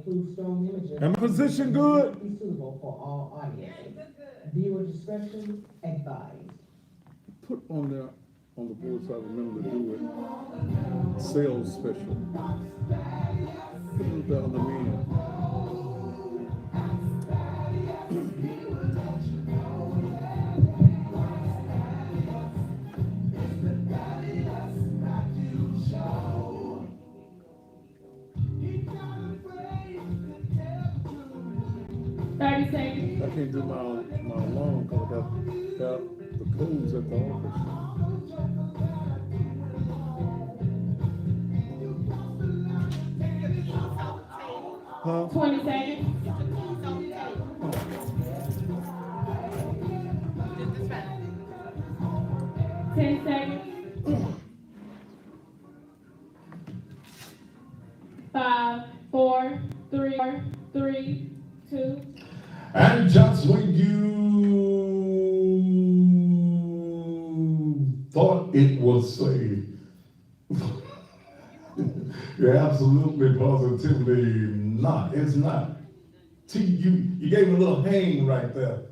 include strong images. Am I positioned good? Be suitable for all audiences. Viewer discretion advised. Put on there, on the board so I remember to do it. Sales special. Put it there on the men. I can't do my alarm because I got the codes at the office. Huh? 20 seconds. 10 seconds. 5, 4, 3, 2. And just when you thought it was safe, you're absolutely positively not. It's not. See, you gave me a little hang right there.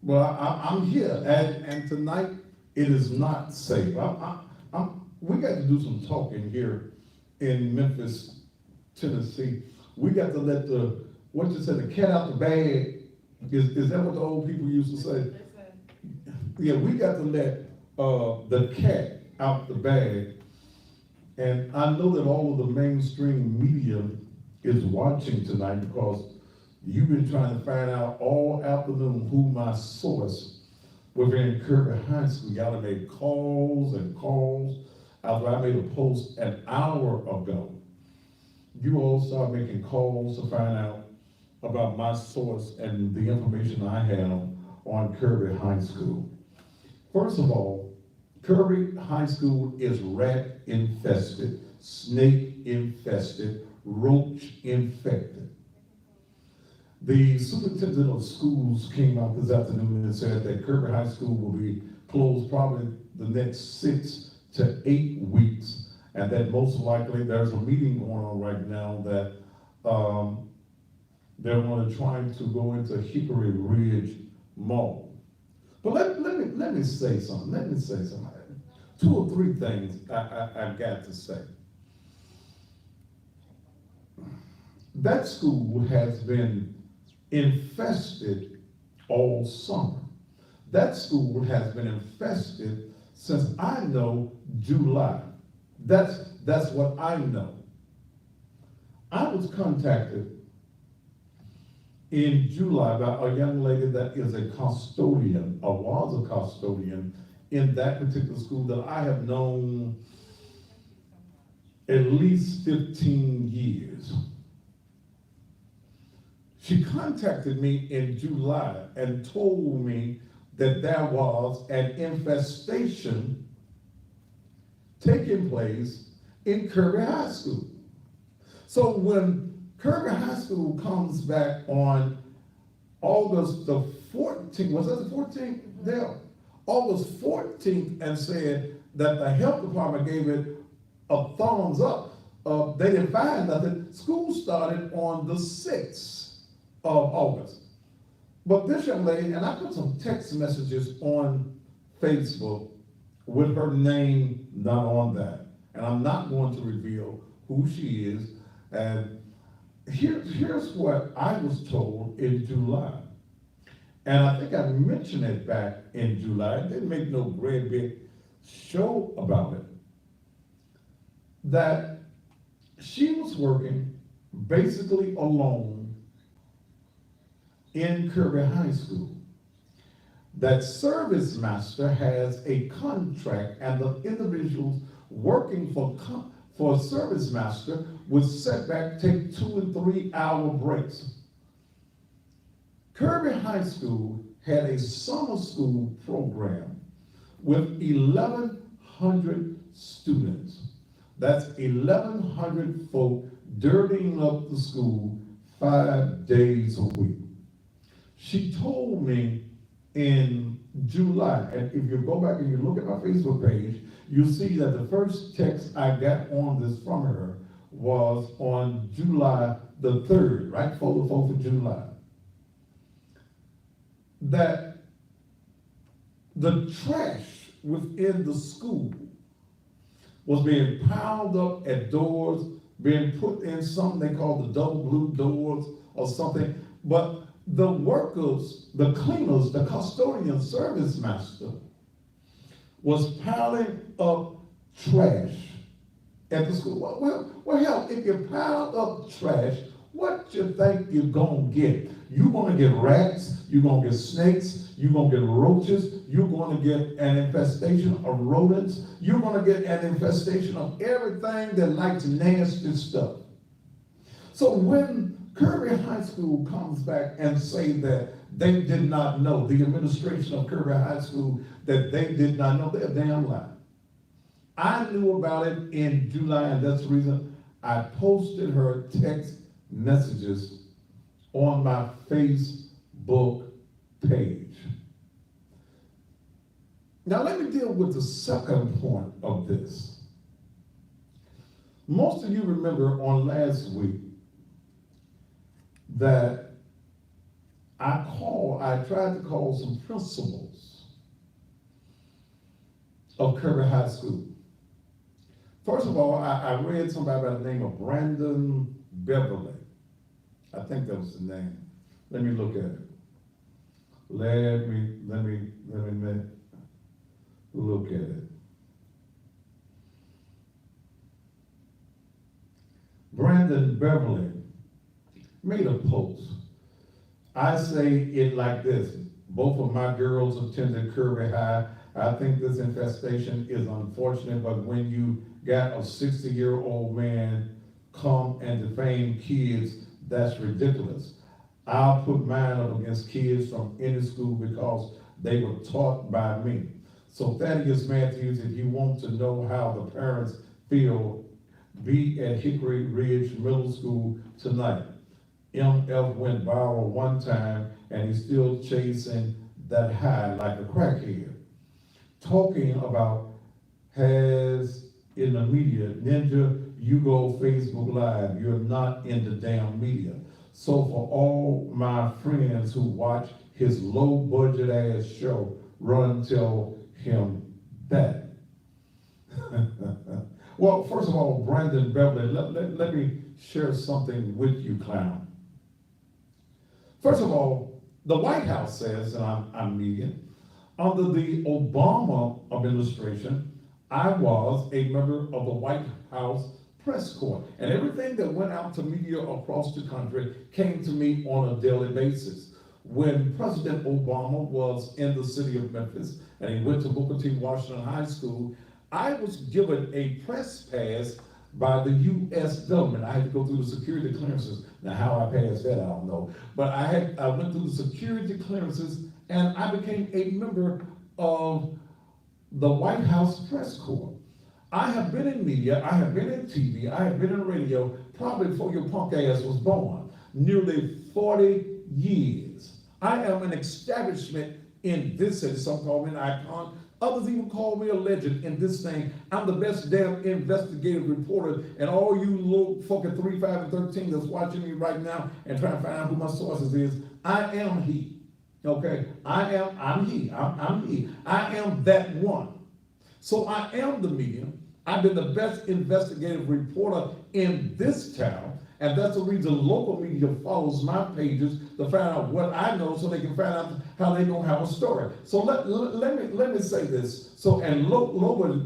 Well, I'm here, and tonight it is not safe. We got to do some talking here in Memphis, Tennessee. We got to let the cat out the bag. Is that what the old people used to say? Yeah, we got to let the cat out the bag. And I know that all of the mainstream media is watching tonight because you've been trying to find out all afternoon who my source within Kirby High School. Y'all made calls and calls after I made a post an hour ago. You all started making calls to find out about my source and the information I have on Kirby High School. First of all, Kirby High School is rat infested, snake infested, roach infected. The superintendent of schools came out this afternoon and said that Kirby High School will be closed probably the next 6 to 8 weeks, and that most likely there's a meeting going on right now that they're going to try to go into Hickory Ridge Mall. But let me say something. Let me say something. 2 or 3 things I got to say. That school has been infested all summer. That school has been infested since I know July. That's what I know. I was contacted in July by a young lady that is a custodian, or was a custodian in that particular school that I have known at least 15 years. She contacted me in July and told me that there was an infestation taking place in Kirby High School. So when Kirby High School comes back on August the 14th, was that the 14th? Yeah. August 14th, and said that the health department gave it a thumbs up. They didn't find nothing. School started on the 6th of August. But this young lady, and I put some text messages on Facebook with her name not on that. And I'm not going to reveal who she is. And here's what I was told in July. And I think I mentioned it back in July. I didn't make no great big show about it. That she was working basically alone in Kirby High School. That service master has a contract, and the individuals working for a service master would sit back, take 2 and 3 hour breaks. Kirby High School had a summer school program with 1,100 students. That's 1,100 folk dirtying up the school 5 days a week. She told me in July, and if you go back and you look at my Facebook page, you'll see that the first text I got on this from her was on July the 3rd, right before the 4th of July, that the trash within the school was being piled up at doors, being put in something they call the double blue doors or something. But the workers, the cleaners, the custodian service master was piling up trash at the school. Well, hell, if you pile up trash, what you think you're gonna get? You're gonna get rats, you're gonna get snakes, you're gonna get roaches, you're gonna get an infestation of rodents, you're gonna get an infestation of everything that likes nasty stuff. So when Kirby High School comes back and say that they did not know, the administration of Kirby High School, that they did not know, they're a damn lie. I knew about it in July, and that's the reason I posted her text messages on my Facebook page. Now let me deal with the second point of this. Most of you remember on last week that I tried to call some principals of Kirby High School. First of all, I read somebody by the name of Brandon Beverly. I think that was the name. Let me look at it. Let me look at it. Brandon Beverly made a post. I say it like this: both of my girls attended Kirby High. I think this infestation is unfortunate, but when you got a 60-year-old man come and defame kids, that's ridiculous. I'll put mine up against kids from any school because they were taught by me. So Thaddeus Matthews, if you want to know how the parents feel, be at Hickory Ridge Middle School tonight. MF went viral one time and he's still chasing that high like a crackhead. Talking about has in the media, Ninja, you go Facebook Live, you're not in the damn media. So for all my friends who watch his low budget ass show, run tell him that. Well, first of all, Brandon Beverly, let me share something with you, clown. First of all, the White House says, and I'm media, under the Obama administration, I was a member of the White House press corps, and everything that went out to media across the country came to me on a daily basis. When President Obama was in the city of Memphis, and he went to Booker T. Washington High School, I was given a press pass by the U.S. government. I had to go through the security clearances. Now, how I passed that, I don't know. But I went through the security clearances, and I became a member of the White House press corps. I have been in media, I have been in TV, I have been in radio, probably before your punk ass was born, nearly 40 years. I am an establishment in this city. Some call me an icon, others even call me a legend in this thing. I'm the best damn investigative reporter, and all you little fucking 3, 5, and 13 that's watching me right now and trying to find out who my sources is, I am he. Okay, I'm he. I am that one. So I am the media. I've been the best investigative reporter in this town, and that's the reason local media follows my pages to find out what I know, so they can find out how they don't have a story. So let me say this. So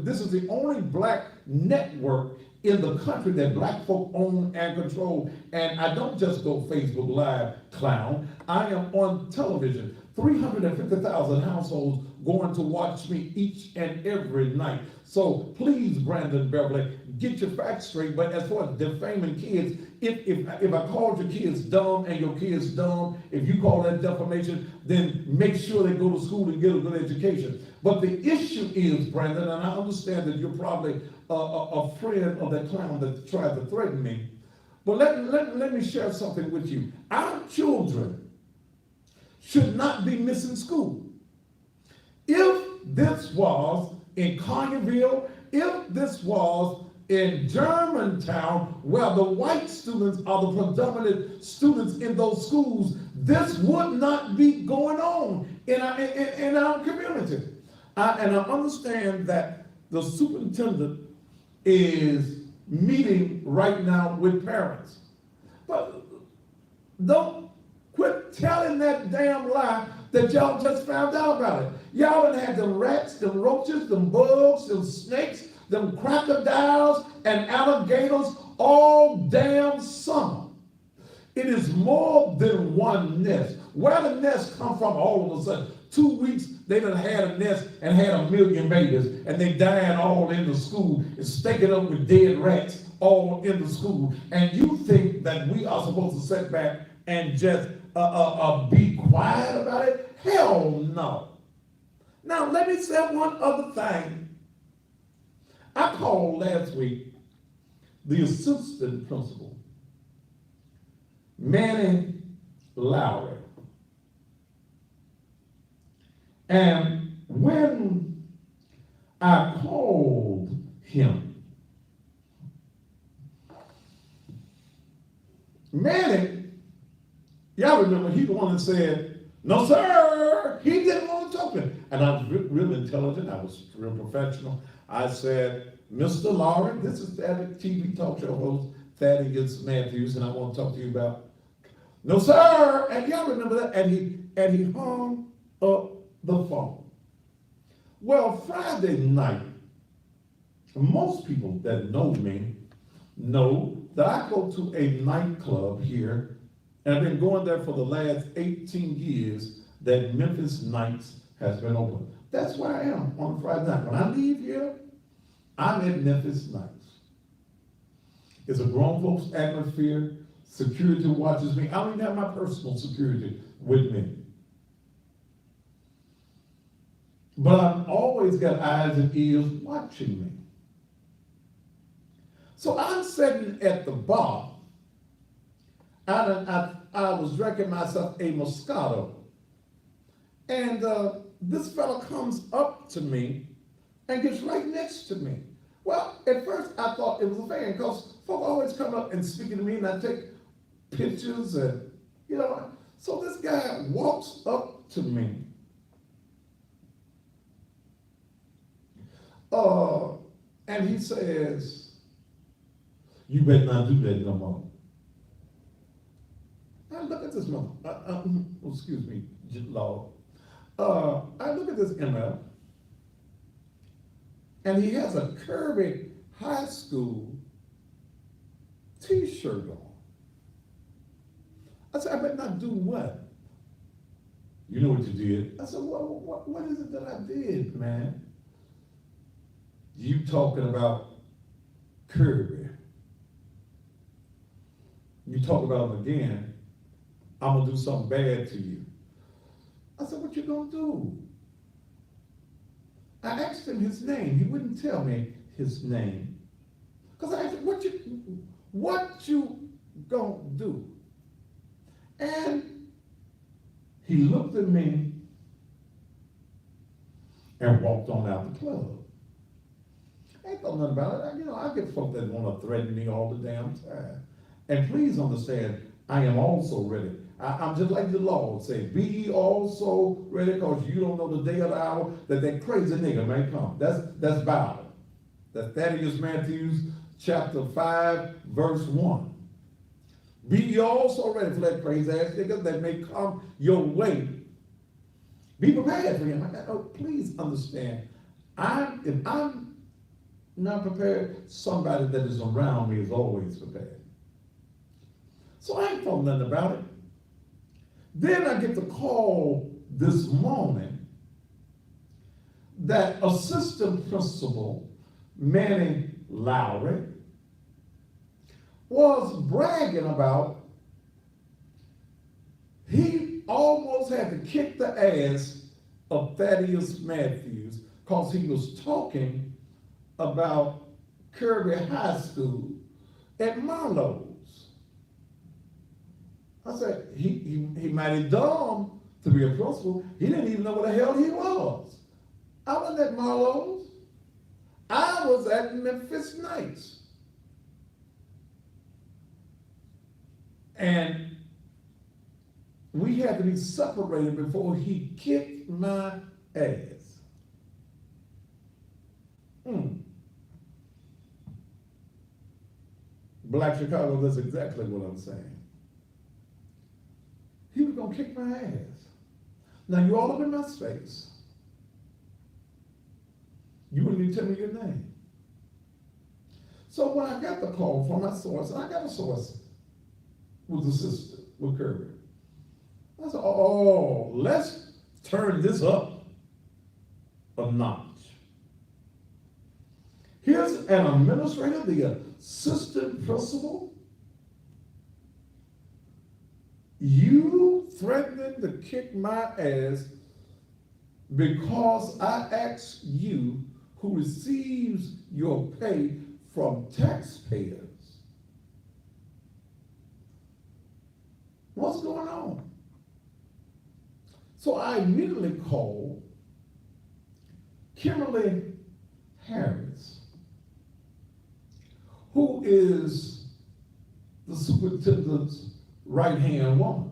this is the only black network in the country that black folk own and control. And I don't just go Facebook Live, clown. I am on television. 350,000 households going to watch me each and every night. So please, Brandon Beverly, get your facts straight. But as far as defaming kids, if I called your kids dumb and your kids dumb, if you call that defamation, then make sure they go to school and get a good education. But the issue is, Brandon, and I understand that you're probably a friend of that clown that tried to threaten me, but let me share something with you. Our children should not be missing school. If this was in Collierville, if this was in Germantown, where the white students are the predominant students in those schools, this would not be going on in our community. And I understand that the superintendent is meeting right now with parents. But don't quit telling that damn lie that y'all just found out about it. Y'all done had them rats, them roaches, them bugs, them snakes, them crocodiles, and alligators all damn summer. It is more than one nest. Where the nest come from all of a sudden? 2 weeks, they done had a nest and had 1 million babies, and they dying all in the school and staking up with dead rats all in the school. And you think that we are supposed to sit back and just be quiet about it? Hell no. Now, let me say one other thing. I called last week the assistant principal, Manny Lowry. And when I called him, Manny, y'all remember, he the one that said, no, sir, he didn't want to talk to me. And I was really intelligent. I was real professional. I said, Mr. Lowry, this is the TV talk show host, Thaddeus Matthews, and I want to talk to you about, no, sir. And y'all remember that? And he hung up the phone. Well, Friday night, most people that know me know that I go to a nightclub here, and I've been going there for the last 18 years that Memphis Nights has been open. That's where I am on Friday night. When I leave here, I'm at Memphis Nights. It's a grown folks atmosphere. Security watches me. I don't even have my personal security with me. But I've always got eyes and ears watching me. So I'm sitting at the bar, and I was drinking myself a Moscato. And this fella comes up to me and gets right next to me. Well, at first I thought it was a fan, because folk always come up and speaking to me, and I take pictures and, so this guy walks up to me. And he says, you better not do that no more. I look at this mother, excuse me, Lord. I look at this ML, and he has a Kirby High School t-shirt on. I said, I better not do what? You know what you did? I said, what is it that I did, man? You talking about Kirby. You talk about him again, I'm gonna do something bad to you. I said, what you gonna do? I asked him his name. He wouldn't tell me his name. Because I asked him, what you gonna do? And he looked at me and walked on out the club. I ain't thought nothing about it. I get folk that want to threaten me all the damn time. And please understand, I am also ready. I'm just like the Lord say, be ye also ready, because you don't know the day or the hour that crazy nigga may come. That's Bible. That's Thaddeus Matthews chapter 5, verse 1. Be ye also ready for that crazy ass nigga that may come your way. Be prepared for him. Please understand, if I'm not prepared, somebody that is around me is always prepared. So I ain't thought nothing about it. Then I get the call this morning that assistant principal Manny Lowry was bragging about he almost had to kick the ass of Thaddeus Matthews because he was talking about Kirby High School at Marlowe's. I said, he mighty dumb to be a principal. He didn't even know what the hell he was. I wasn't at Marlowe's. I I was at Memphis Nights. And we had to be separated before he kicked my ass. Black Chicago, that's exactly what I'm saying. He was gonna kick my ass. Now you all up in my space. You wouldn't even tell me your name. So when I got the call from my source, and I got a source with the sister, with Kirby. I said, oh, let's turn this up a notch. Here's an administrator, the assistant principal. You threatening to kick my ass because I asked you, who receives your pay from taxpayers. What's going on? So I immediately called Kimberly Harris, who is the superintendent's right-hand woman.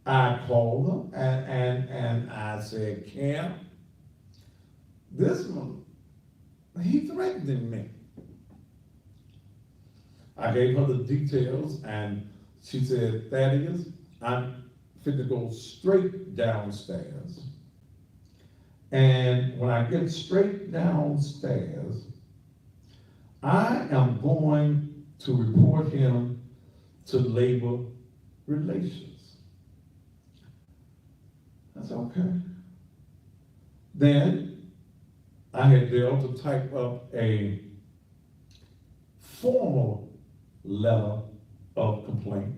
I called her and I said, Kim, this one, he threatened me. I gave her the details and she said, Thaddeus, I'm fit to go straight downstairs. And when I get straight downstairs, I am going to report him to labor relations. I said, okay. Then I had Dale to type up a formal letter of complaint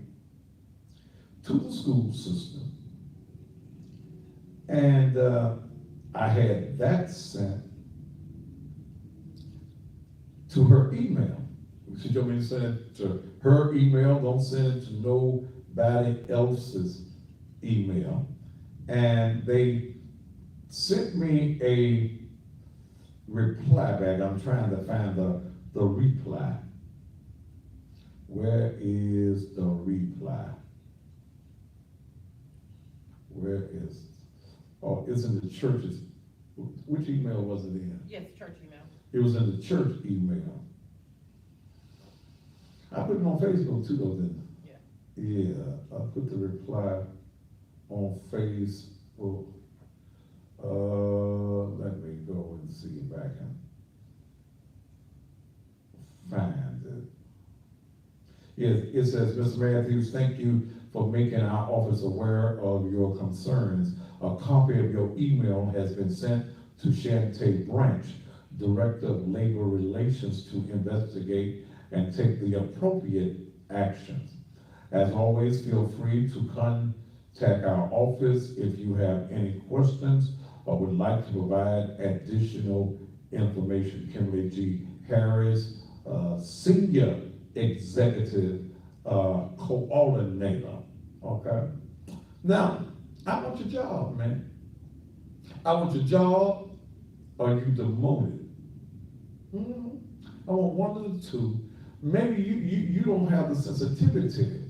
to the school system. And I had that sent to her email. She told me to send it to her email, don't send it to nobody else's email. And they sent me a reply back. I'm trying to find the reply. Where is the reply? Where is, oh, it's in the church's, which email was it in? Yes, church email. It was in the church email. I put it on Facebook too, though, didn't I? Yeah. Yeah, I put the reply on Facebook. Let me go and see if I can find it. Yes, it says, Mr. Matthews, thank you for making our office aware of your concerns. A copy of your email has been sent to Shantae Branch, Director of Labor Relations, to investigate and take the appropriate actions. As always, feel free to contact our office if you have any questions or would like to provide additional information. Kimberly G. Harris, Senior Executive Coordinator, okay? Now, I want your job, man. I want your job or you demoted. I want one of the two. Maybe you don't have the sensitivity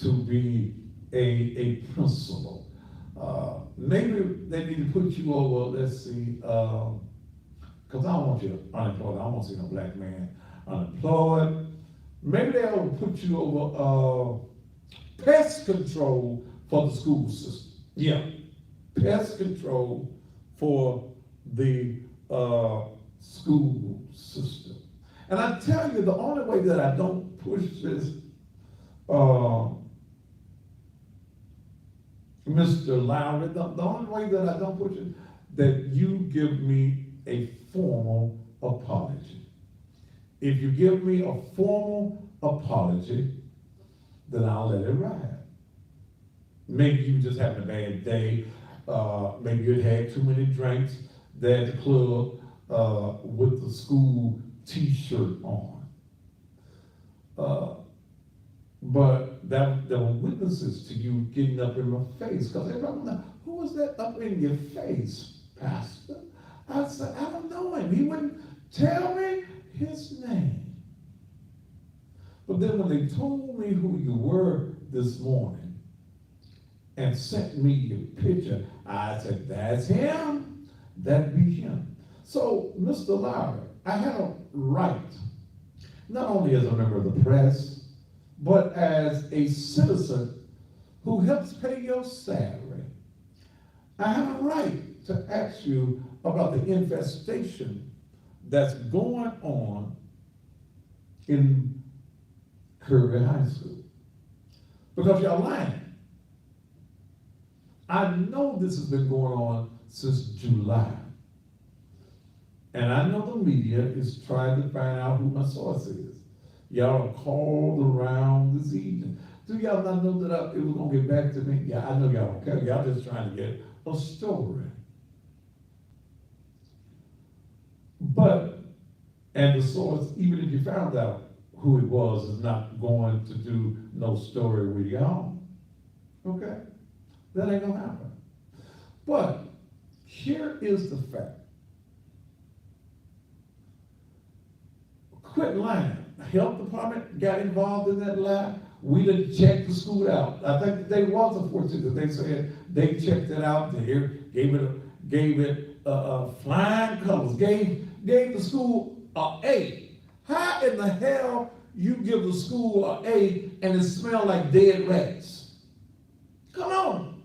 to be a principal. Maybe they need to put you over, let's see, because I don't want you unemployed. I don't want to see no black man unemployed. Maybe they'll put you over pest control for the school system. Yeah, pest control for the school system. And I tell you, the only way that I don't push this, Mr. Lowry, the only way that I don't push it, that you give me a formal apology. If you give me a formal apology, then I'll let it ride. Maybe you just having a bad day. Maybe you had too many drinks there at the club with the school t-shirt on. But there were witnesses to you getting up in my face, because everyone, who was that up in your face, Pastor? I said, I don't know him. He wouldn't tell me his name. But then when they told me who you were this morning and sent me your picture, I said, that's him. That'd be him. So, Mr. Lowry, I had a right, not only as a member of the press, but as a citizen who helps pay your salary. I have a right to ask you about the infestation that's going on in Kirby High School. Because y'all lying. I know this has been going on since July. And I know the media is trying to find out who my source is. Y'all are called around this evening. Do y'all not know that it was gonna get back to me? Yeah, I know y'all don't care. Y'all just trying to get a story. But, and the source, even if you found out who it was, is not going to do no story with y'all. Okay? That ain't gonna happen. But here is the fact. Quit lying. Health department got involved in that lie. We didn't check the school out. I think they was a fortune. They said they checked it out. They gave it flying colors. Gave the school an A. How in the hell you give the school an A and it smelled like dead rats? Come on.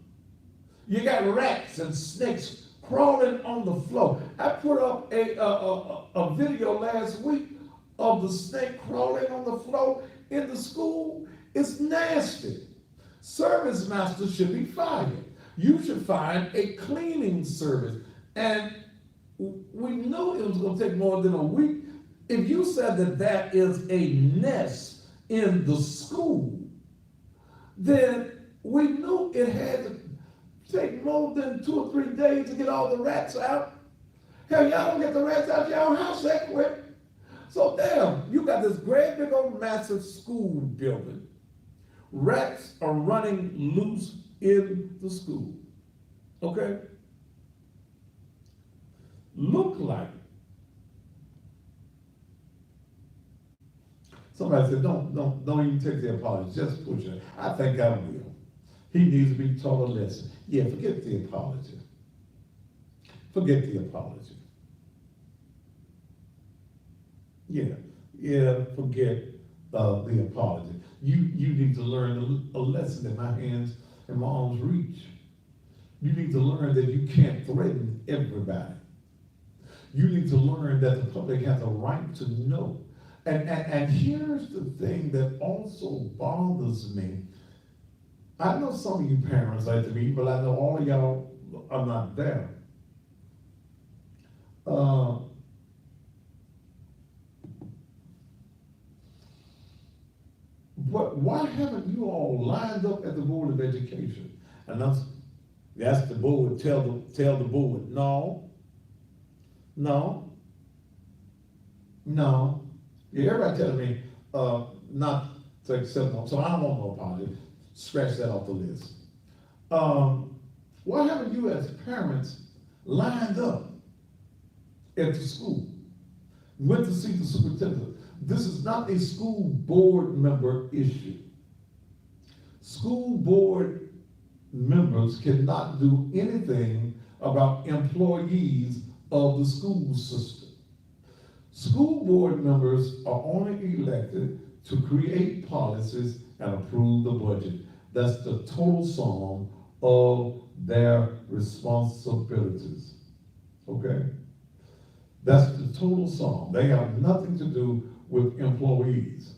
You got rats and snakes crawling on the floor. I put up a video last week of the snake crawling on the floor in the school. It's nasty. Service master should be fired. You should find a cleaning service. And we knew it was going to take more than a week. If you said that that is a nest in the school, then we knew it had to take more than 2 or 3 days to get all the rats out. Hell, y'all don't get the rats out your house that quick. So damn, you got this great big old massive school building. Rats are running loose in the school. Okay? Look like. Somebody said, don't even take the apology, just push it. I think I will. He needs to be taught a lesson. Yeah, forget the apology. Forget the apology. Yeah, forget the apology. You need to learn a lesson that my hands and my arms reach. You need to learn that you can't threaten everybody. You need to learn that the public has a right to know. And here's the thing that also bothers me. I know some of you parents like to be, but I know all of y'all are not there. But why haven't you all lined up at the Board of Education? And that's the board, tell the board, no. Yeah, everybody telling me not to accept them, so I don't want no apology. Scratch that off the list. Why haven't you as parents lined up at the school? Went to see the superintendent. This is not a school board member issue. School board members cannot do anything about employees of the school system. School board members are only elected to create policies and approve the budget. That's the total sum of their responsibilities. Okay? That's the total sum. They have nothing to do with employees.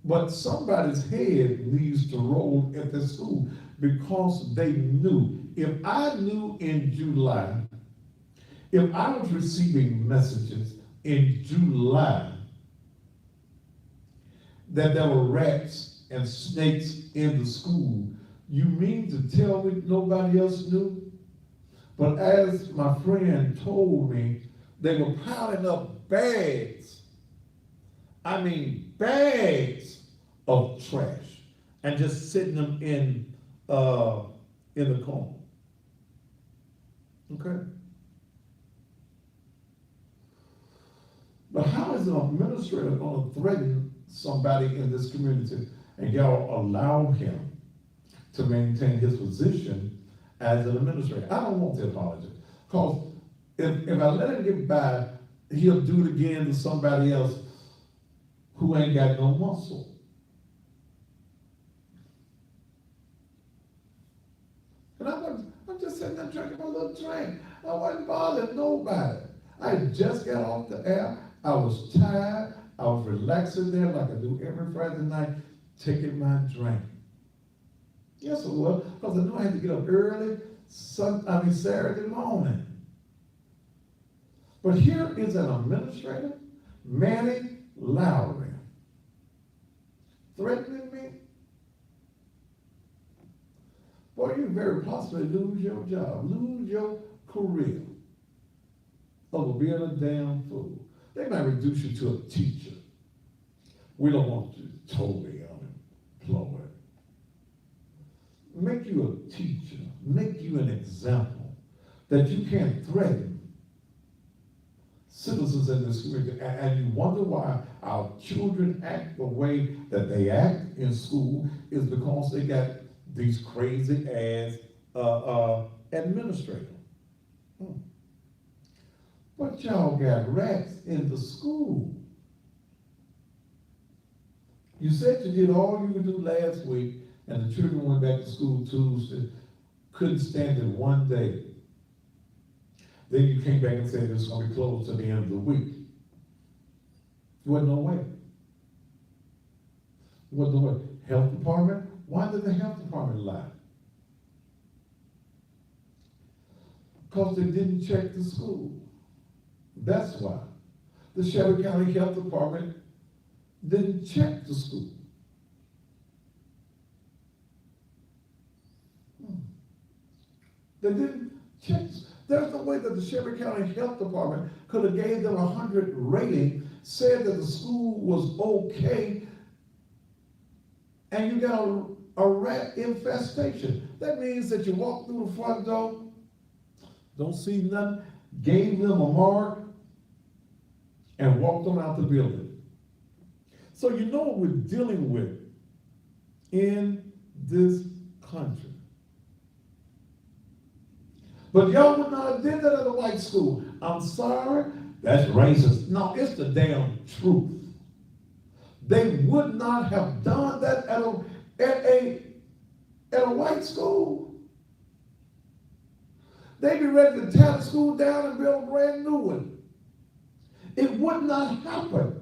But somebody's head needs to roll at the school because they knew. If I knew in July, if I was receiving messages in July that there were rats and snakes in the school, you mean to tell me nobody else knew? But as my friend told me, they were piling up bags. I mean, bags of trash and just sitting them in the corner. Okay? But how is an administrator going to threaten somebody in this community and y'all allow him to maintain his position as an administrator? I don't want the apology. Because if I let him get by, he'll do it again to somebody else who ain't got no muscle. And I'm just sitting there drinking my little drink. I wasn't bothering nobody. I just got off the air. I was tired. I was relaxing there like I do every Friday night, taking my drink. Yes, it was, because I knew I had to get up early, Saturday morning. But here is an administrator, Manny Lowry, threatening me. Boy, you very possibly lose your job, lose your career over being a damn fool. They might reduce you to a teacher. We don't want you totally unemployed. Make you a teacher, make you an example that you can't threaten citizens in this community. And you wonder why our children act the way that they act in school is because they got these crazy ass administrators. But y'all got rats in the school. You said you did all you could do last week, and the children went back to school Tuesday, couldn't stand it one day. Then you came back and said it's going to be closed to the end of the week. There wasn't no way. There wasn't no way. Health department? Why did the health department lie? Because they didn't check the school. That's why. The Shelby County Health Department didn't check the school. They didn't check. There's no way that the Shelby County Health Department could have gave them 100 rating, said that the school was okay, and you got a rat infestation. That means that you walk through the front door, don't see nothing, gave them a mark, and walked them out the building. So you know what we're dealing with in this country. But y'all would not have did that at a white school. I'm sorry, that's racist. No, it's the damn truth. They would not have done that at a white school. They'd be ready to tear the school down and build a brand new one. It would not happen.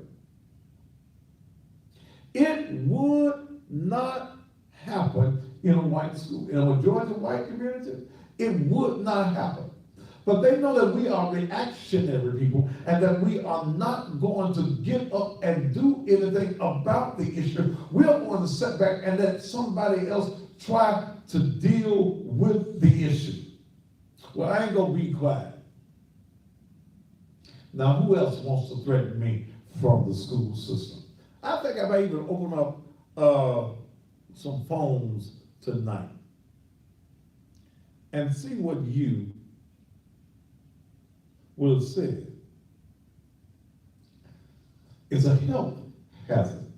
It would not happen in a white school. In a majority of white community, it would not happen. But they know that we are reactionary people and that we are not going to get up and do anything about the issue. We are going to sit back and let somebody else try to deal with the issue. Well, I ain't going to be quiet. Now, who else wants to threaten me from the school system? I think I might even open up some phones tonight and see what you will have said. It's a health hazard.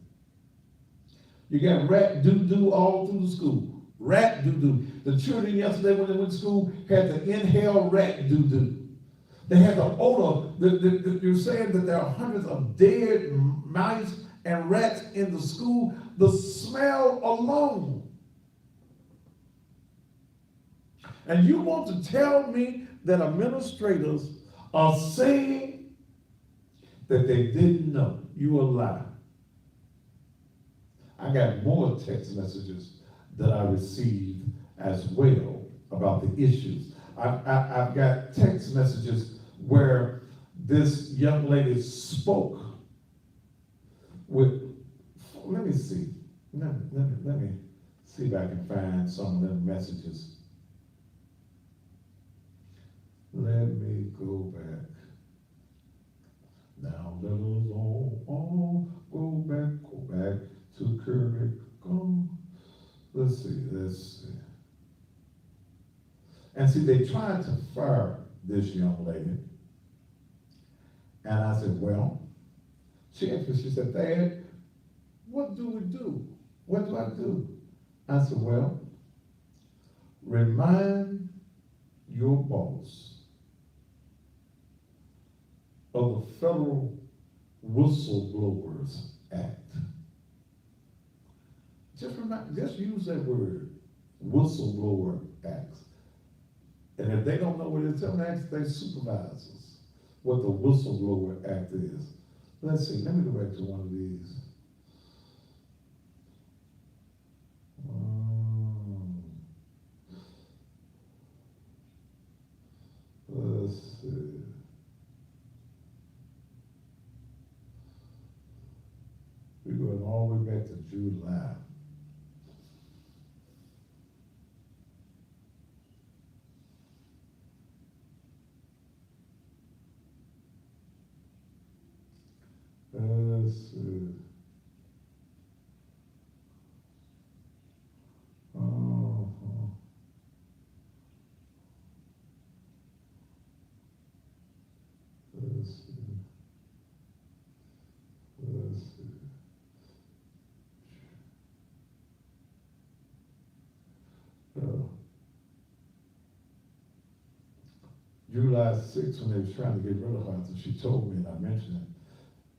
You got rat doo-doo all through the school. Rat doo-doo. The children yesterday when they went to school had to inhale rat doo-doo. They had the odor. You're saying that there are hundreds of dead mice and rats in the school. The smell alone. And you want to tell me that administrators are saying that they didn't know? You a liar. I got more text messages that I received as well about the issues. I've got text messages where this young lady spoke with, let me see if I can find some of them messages. Let me go back. Now let us all go back to Kirby. Go. Let's see. And see, they tried to fire this young lady. And I said, well, She asked me, she said, Dad, what do we do? What do I do? I said, well, remind your boss of the Federal Whistleblowers Act. Just use that word, Whistleblower Act. And if they don't know what it is, tell them to ask their supervisors what the Whistleblower Act is. Let's see, let me go back to one of these. Let's see. We're going all the way back to July. Let's see. Let's see. Let's see. July 6th, when they was trying to get rid of her, she told me, and I mentioned it.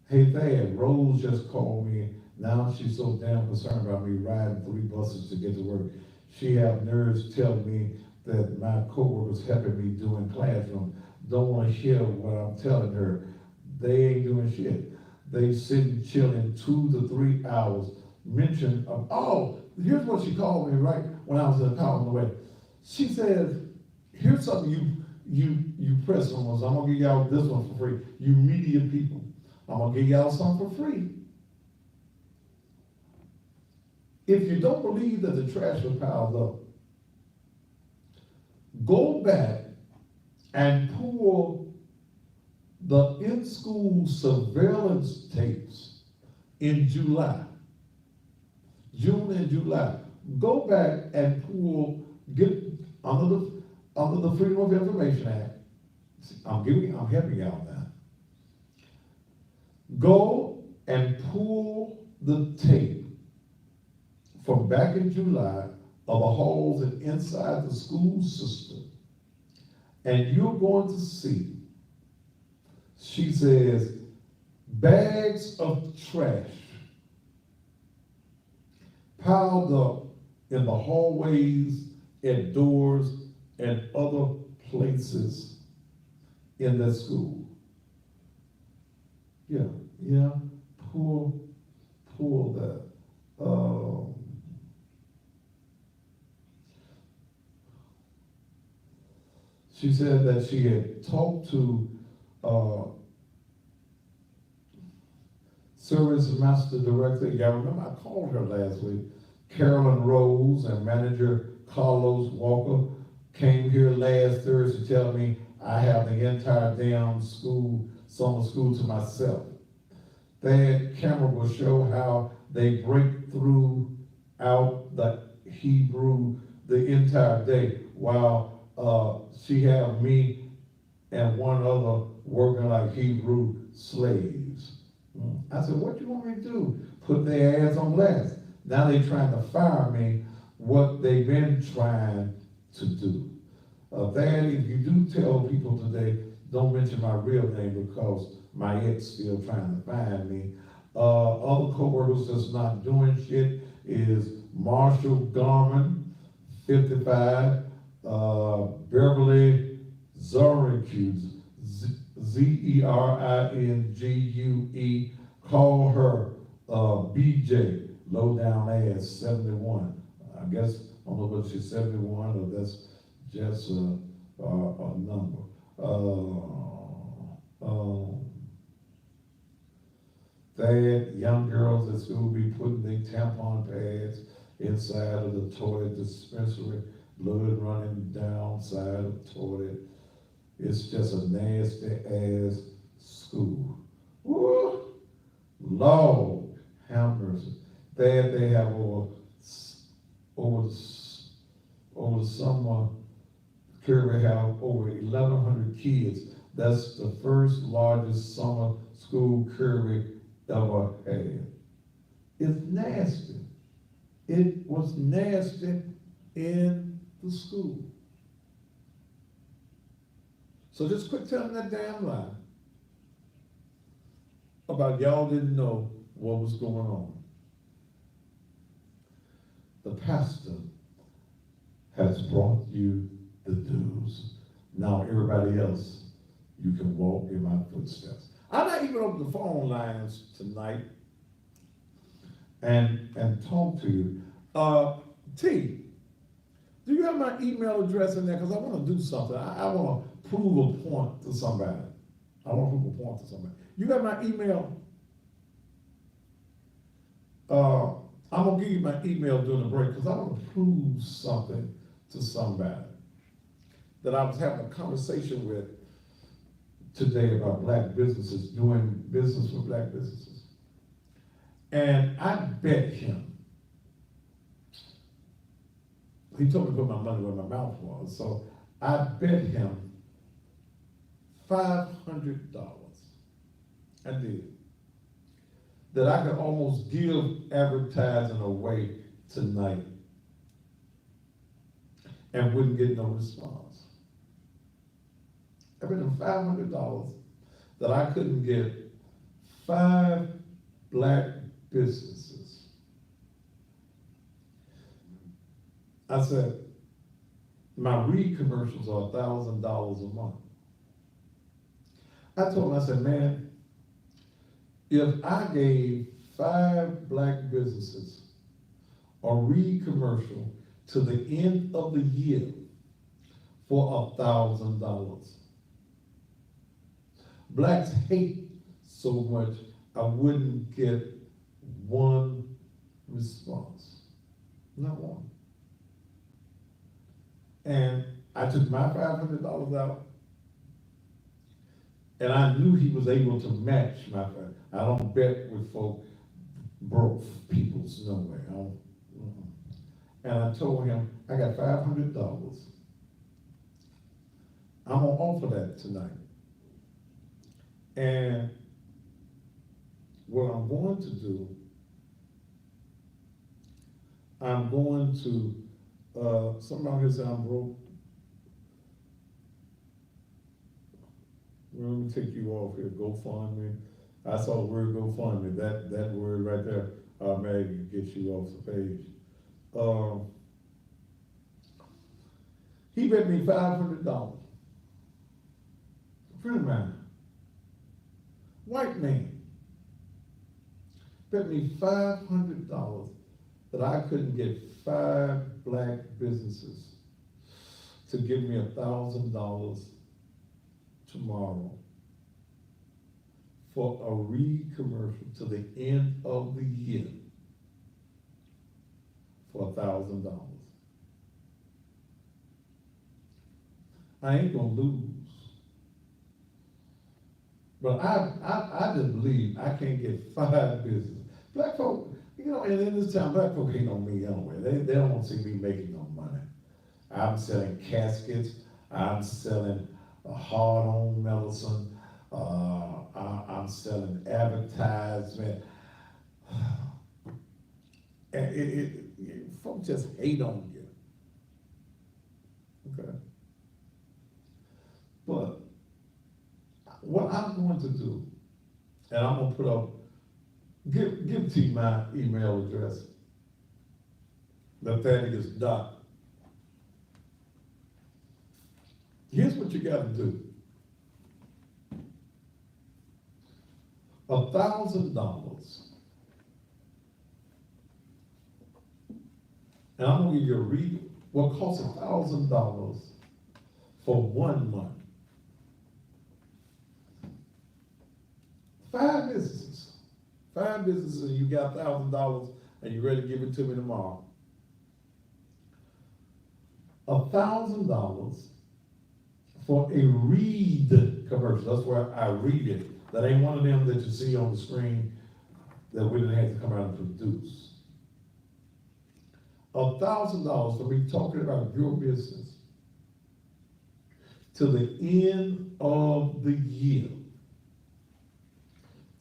Hey, Thad, Rose just called me. Now she's so damn concerned about me riding 3 buses to get to work. She have nerves telling me that my coworkers helping me doing classroom don't want to hear what I'm telling her. They ain't doing shit. They sitting chilling 2 to 3 hours. Mention of, oh, here's what she called me right when I was in the car on the way. She says, here's something you press on us. I'm gonna give y'all this one for free. You media people, I'm gonna give y'all something for free. If you don't believe that the trash was piled up, go back and pull the in-school surveillance tapes in July, June and July. Go back and get under the Freedom of Information Act. I'm helping y'all now. Go and pull the tape from back in July of the halls and inside the school system, and you're going to see, she says, bags of trash piled up in the hallways, at doors, and other places in that school. Yeah, pull that. She said that she had talked to Service Master Director, y'all remember I called her last week, Carolyn Rose, and Manager Carlos Walker came here last Thursday telling me I have the entire damn summer school to myself. That camera will show how they break through out the Hebrew the entire day while she had me and one other working like Hebrew slaves. I said, what you want me to do? Put their ass on blast. Now they trying to fire me what they've been trying to do. If you do tell people today, don't mention my real name because my ex still trying to find me. Other co-workers that's not doing shit is Marshall Garman, 55, Beverly Zeringue, Zeringue, call her BJ, low down ass, 71. I guess, I don't know whether she's 71 or that's just a number. That young girls at school be putting their tampon pads inside of the toilet dispensary, blood running down side of the toilet. It's just a nasty ass school. Woo! Lord, have mercy. They have over the summer, Kirby have over 1,100 kids. That's the first largest summer school Kirby ever had. It's nasty. It was nasty in the school. So just quit telling that damn lie about y'all didn't know what was going on. The pastor has brought you the news. Now everybody else, you can walk in my footsteps. I'm not even on the phone lines tonight and talk to you. T, do you have my email address in there? Because I want to do something. I want to prove a point to somebody. I want to prove a point to somebody. You got my email? I'm going to give you my email during the break because I want to prove something to somebody that I was having a conversation with today about black businesses, doing business with black businesses. And I bet him, he told me to put my money where my mouth was, so I bet him $500, I did, that I could almost give advertising away tonight and wouldn't get no response. I bet him $500 that I couldn't get 5 black businesses. I said, my read commercials are $1,000 a month. I told him, I said, man, if I gave 5 black businesses a read commercial to the end of the year for $1,000, blacks hate so much I wouldn't get one response, not one. And I took my $500 out, and I knew he was able to match my $500. I don't bet with folk, broke people's no way. I don't, And I told him, I got $500. I'm gonna offer that tonight. And what I'm going to do, I'm going to, somebody here said I'm broke. Let me take you off here, GoFundMe. I saw the word GoFundMe, that word right there, automatically gets you off the page. He bet me $500. A friend of mine, white man, bet me $500 that I couldn't get 5 black businesses to give me $1,000 tomorrow for a read commercial to the end of the year for $1,000. I ain't gonna lose. But I just believe I can't get 5 business. Black folk, you know, and in this town, black folk ain't on me anyway. They don't want to see me making no money. I'm selling caskets. I'm selling hard-on medicine. I'm selling advertisement. And folks just hate on you. Okay? But what I'm going to do, and I'm going to put up, give T my email address, Nathaniel's dot. Here's what you got to do. $1,000, and I'm gonna give you a read. What costs $1,000 for 1 month? 5 businesses. 5 businesses, and you got $1,000, and you're ready to give it to me tomorrow. $1,000 for a read commercial. That's where I read it. That ain't one of them that you see on the screen that we didn't have to come out and produce. $1,000 for me talking about your business to the end of the year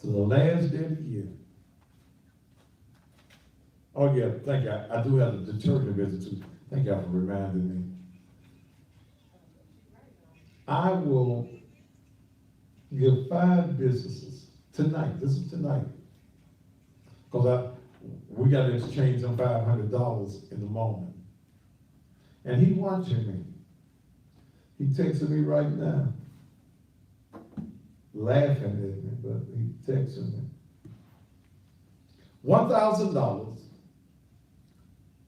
to the last day of the year. Oh yeah, thank you. I do have a detergent business too. Thank y'all for reminding me. I will give 5 businesses tonight. This is tonight. We got to exchange them $500 in the moment. And he watching me. He texting me right now. Laughing at me, but he texting me. $1,000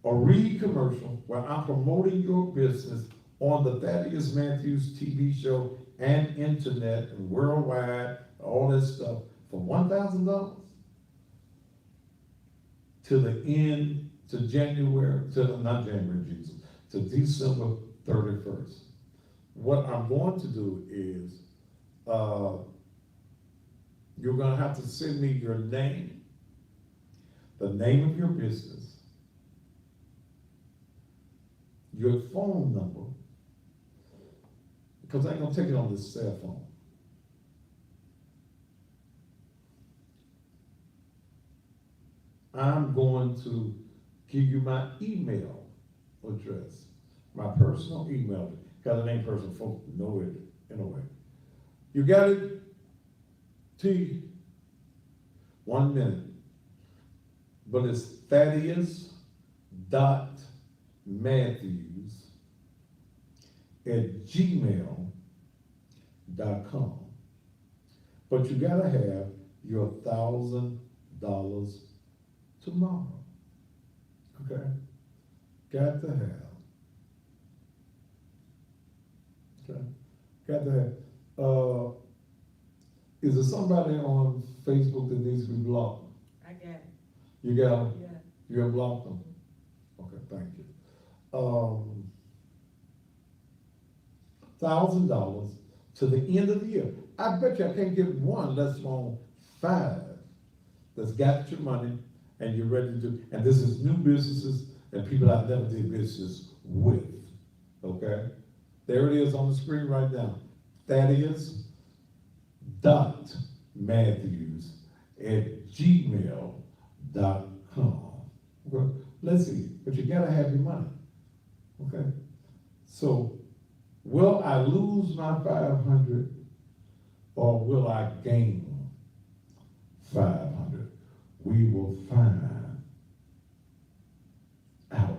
a read commercial where I'm promoting your business on the Thaddeus Matthews TV show and internet and worldwide, all this stuff for $1,000 to the end, to not January, Jesus, to December 31st. What I'm going to do is, you're gonna have to send me your name, the name of your business, your phone number, because I ain't gonna take it on this cell phone. I'm going to give you my email address, my personal email, because it ain't personal, folks know it anyway. You got it? T, 1 minute. But it's Thaddeus.Matthews@gmail.com. But you gotta have your $1,000 tomorrow. Okay? Got to have. Okay? Got to have. Is there somebody on Facebook that needs to be blocked? I got it. You got them? Yeah. You have blocked them? Okay, thank you. $1,000 to the end of the year. I bet you I can't get one, let alone 5 that's got your money and you're ready to do, and this is new businesses and people I've never did business with, okay? There it is on the screen right now. Thaddeus.Matthews@gmail.com. Okay? Let's see, but you gotta have your money, okay? So, will I lose my 500 or will I gain 500? We will find out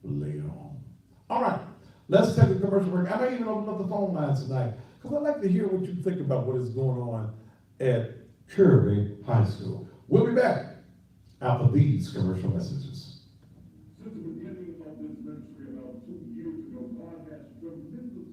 later on. All right, let's take a commercial break. I may even open up the phone lines tonight because I'd like to hear what you think about what is going on at Kirby High School. We'll be back after these commercial messages. Since the beginning of this ministry about 2 years ago, God has tremendously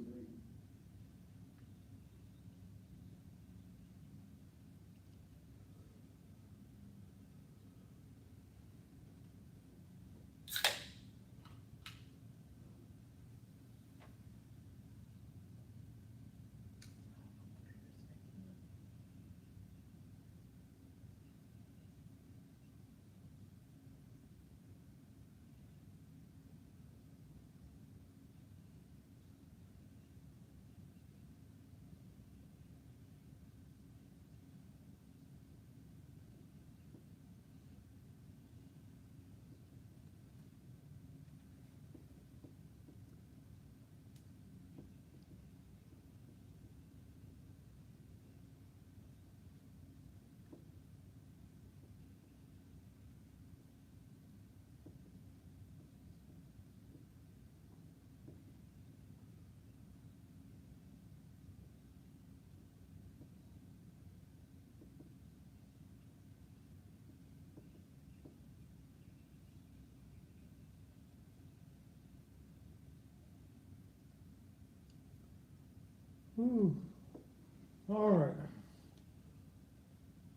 All right.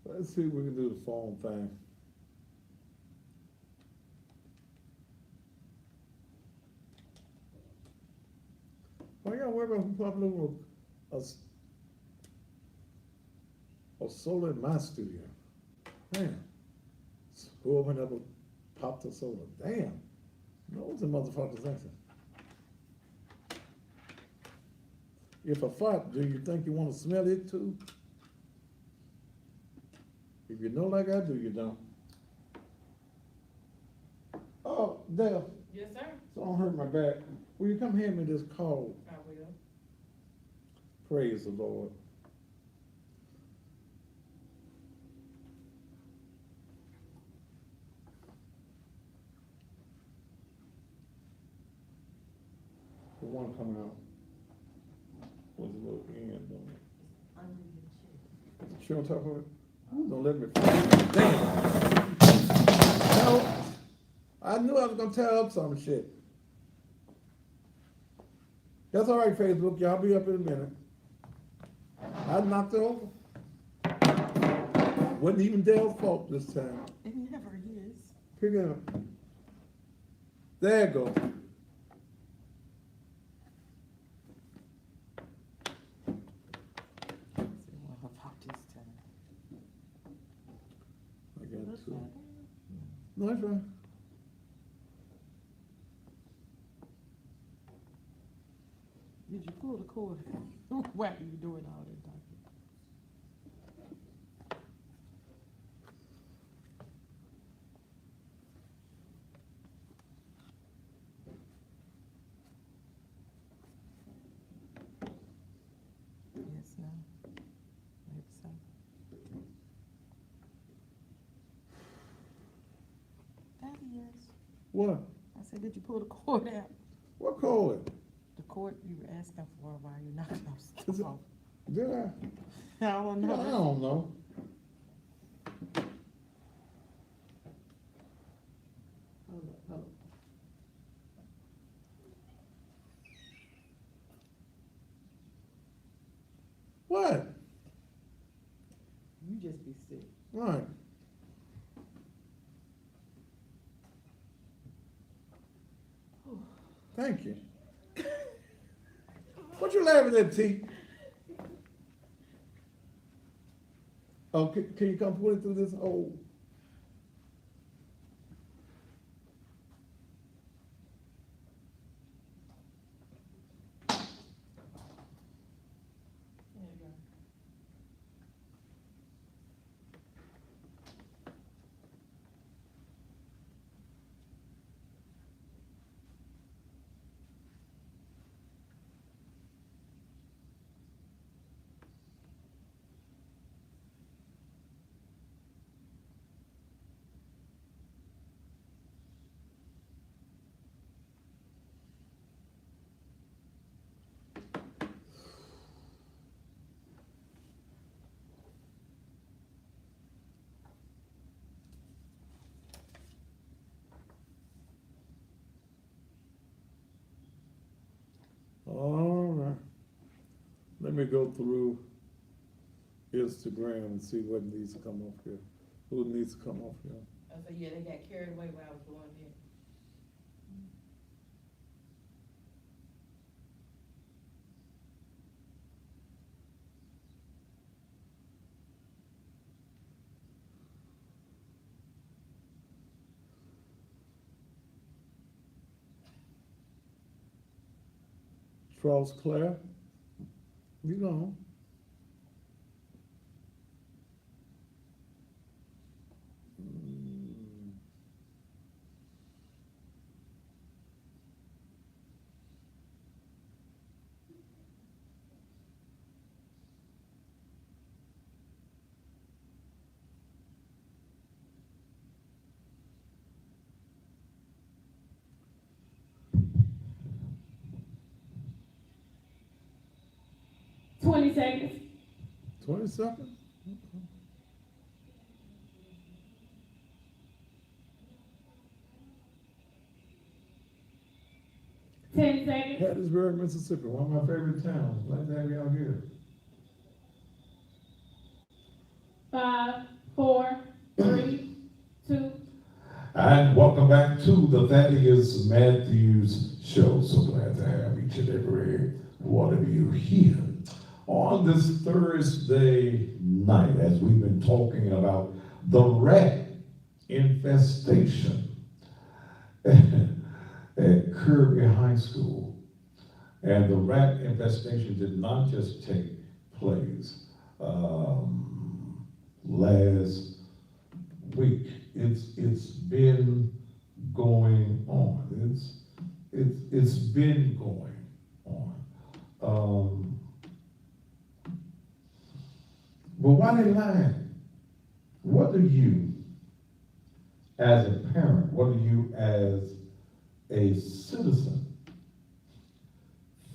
Let's see if we can do the phone thing. Why y'all worry about who popping over a solar in my studio? Man, who opened up a popped a solar? Damn, those are motherfuckers acting. If I fart, do you think you want to smell it too? If you know like I do, you don't. Oh, Dale, Yes, sir. so don't hurt my back. Will you come hand me this card? I will. Praise the Lord. The one coming out with a little end on it. Under your chin. She on top of it? Don't let me. Damn. No, I knew I was gonna tear up some shit. That's all right, Facebook. Y'all be up in a minute. I knocked it over. Wasn't even Dale's fault this time. It never is. Pick it up. There you go. What about this time? I got two. No, that's right. Did you pull the cord? Why are you doing all that, Doctor? Yes, no. Maybe so. Daddy, yes. What? I said, did you pull the cord out? What cord? The cord you were asking for while you're knocking those Is stuff it- off. Did I? I don't I know. don't know. Hold up, hold up. What? You just be sick. Right. Thank you. What you laughing at, T? Oh, can you come pull it through this hole? There you go. All right. Let me go through Instagram and see what needs to come off here. Who needs to come off here? I said, yeah, they got carried away while I was doing that. Charles Clare? You know. Mm. Twenty seconds. 20 seconds? 10 seconds. Hattiesburg, Mississippi, One of my favorite towns. Glad to have y'all here. 5, 4, 3, 2. And welcome back to the Thaddeus Matthews Show. So glad to have each and every one of you here on this Thursday night as we've been talking about the rat infestation at Kirby High School. And the rat infestation did not just take place last week. It's been going on. It's been going on. But why they lying? What do you, as a parent, what do you as a citizen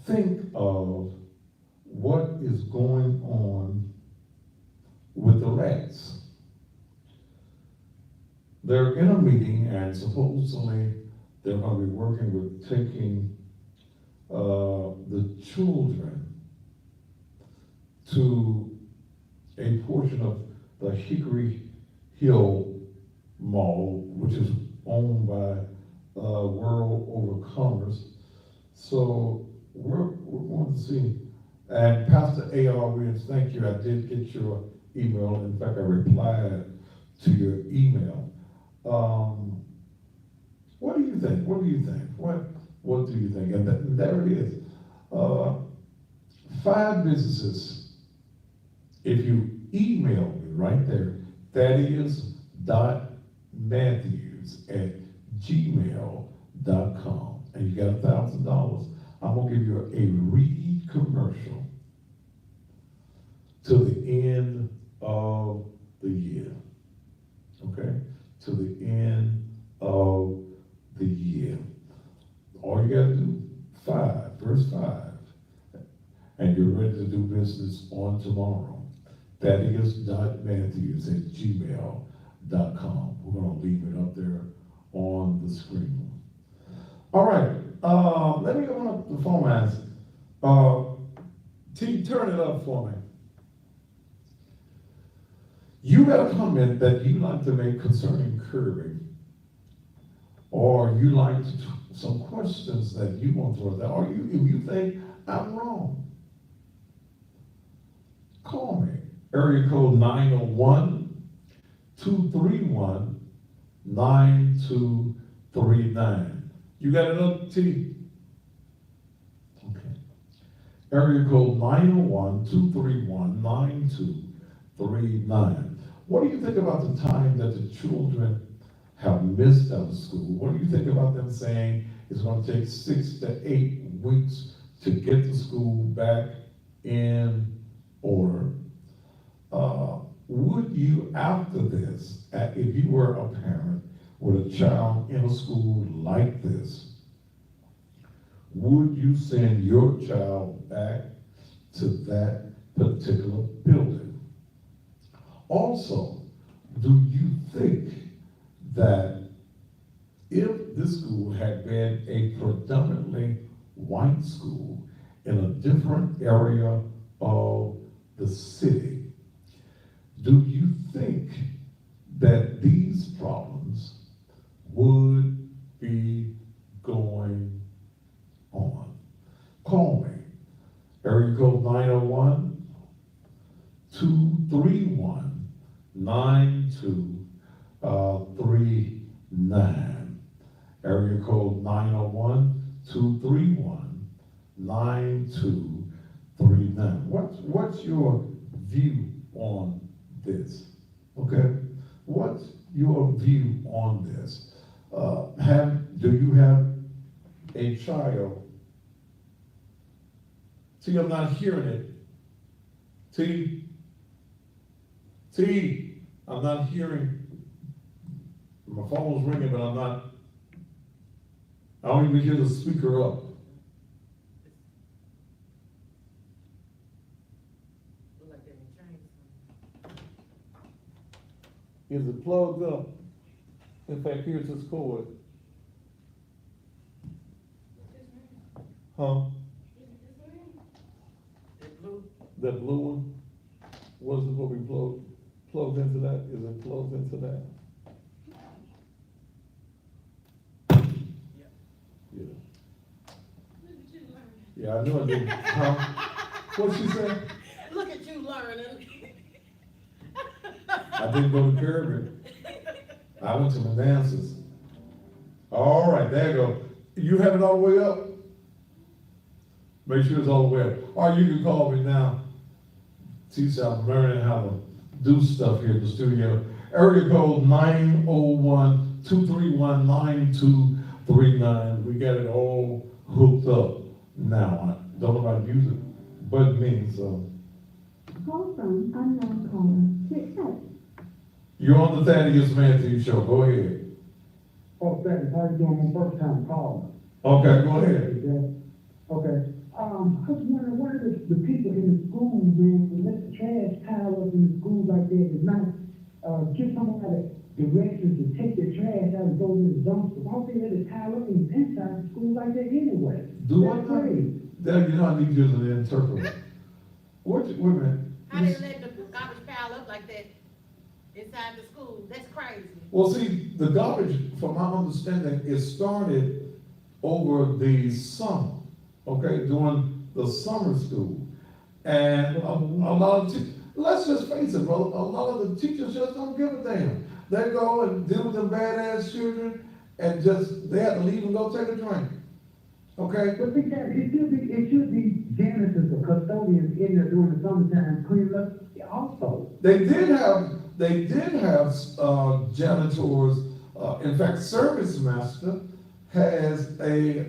think of what is going on with the rats? They're in a meeting and supposedly they're going to be working with taking the children to a portion of the Hickory Hill Mall, which is owned by World Over Commerce. So we're going to see. And Pastor A.R. Williams, thank you. I did get your email. In fact, I replied to your email. What do you think? What do you think? What do you think? And there it is. 5 businesses. If you email me right there, thaddeus.matthews@gmail.com, and you got $1,000, I'm gonna give you a read commercial to the end of the year. Okay? To the end of the year. All you gotta do, verse 5, and you're ready to do business on tomorrow. Thaddeus.matthews@gmail.com. We're gonna leave it up there on the screen. All right, let me open up the phone lines. T, turn it up for me. You got a comment that you like to make concerning Kirby, or you like some questions that you want to ask, or if you think I'm wrong, call me. Area code 901-231-9239. You got it up, T? Okay. Area code 901-231-9239. What do you think about the time that the children have missed out of school? What do you think about them saying it's going to take 6 to 8 weeks to get the school back in order? Would you, after this, if you were a parent with a child in a school like this, would you send your child back to that particular building? Also, do you think that if this school had been a predominantly white school in a different area of the city, do you think that these problems would be going on? Call me. Area code 901-231-9239. Area code 901-231-9239. What's your view on this? Okay, what's your view on this? Do you have a child? See, I'm not hearing it. T, I'm not hearing. My phone's ringing, but I don't even hear the speaker up. Is it plugged up? In fact, here's this cord. Huh? That blue one? What is it what we plugged into that? Is it plugged into that? Yeah. Yeah, I know I did. Huh? What'd she say? Look at you learning. I didn't go to Kirby. I went to my dances. All right, there you go. You have it all the way up? Make sure it's all the way up. Or you can call me now. Teach, I'm learning how to do stuff here in the studio. area code 901-231-9239. We got it all hooked up now. Don't know how to use it, but me, so. Call from unknown caller to accept. You're on the Thaddeus Matthews Show, go ahead. Oh, thanks, how you doing, my first time calling? Okay, go ahead. Okay, I was wondering, why the people in the schools, man, to let the trash pile up in the schools like that at night, give somebody directions to take the trash out and go to the dumpster. Why don't they let it pile up inside the school like that anyway? Do what? Dad, you know, I need you as an interpreter. Wait a minute. How they let the garbage pile up like that inside the school? That's crazy. Well, see, the garbage, from my understanding, it started over the summer, okay, during the summer school. And a lot of, let's just face it, brother, a lot of the teachers just don't give a damn. They go and deal with them badass children and just, they have to leave and go take a drink, okay? But see, Dad, it should be janitors or custodians in there during the summertime cleaning up also. They did have janitors, in fact, Service Master has a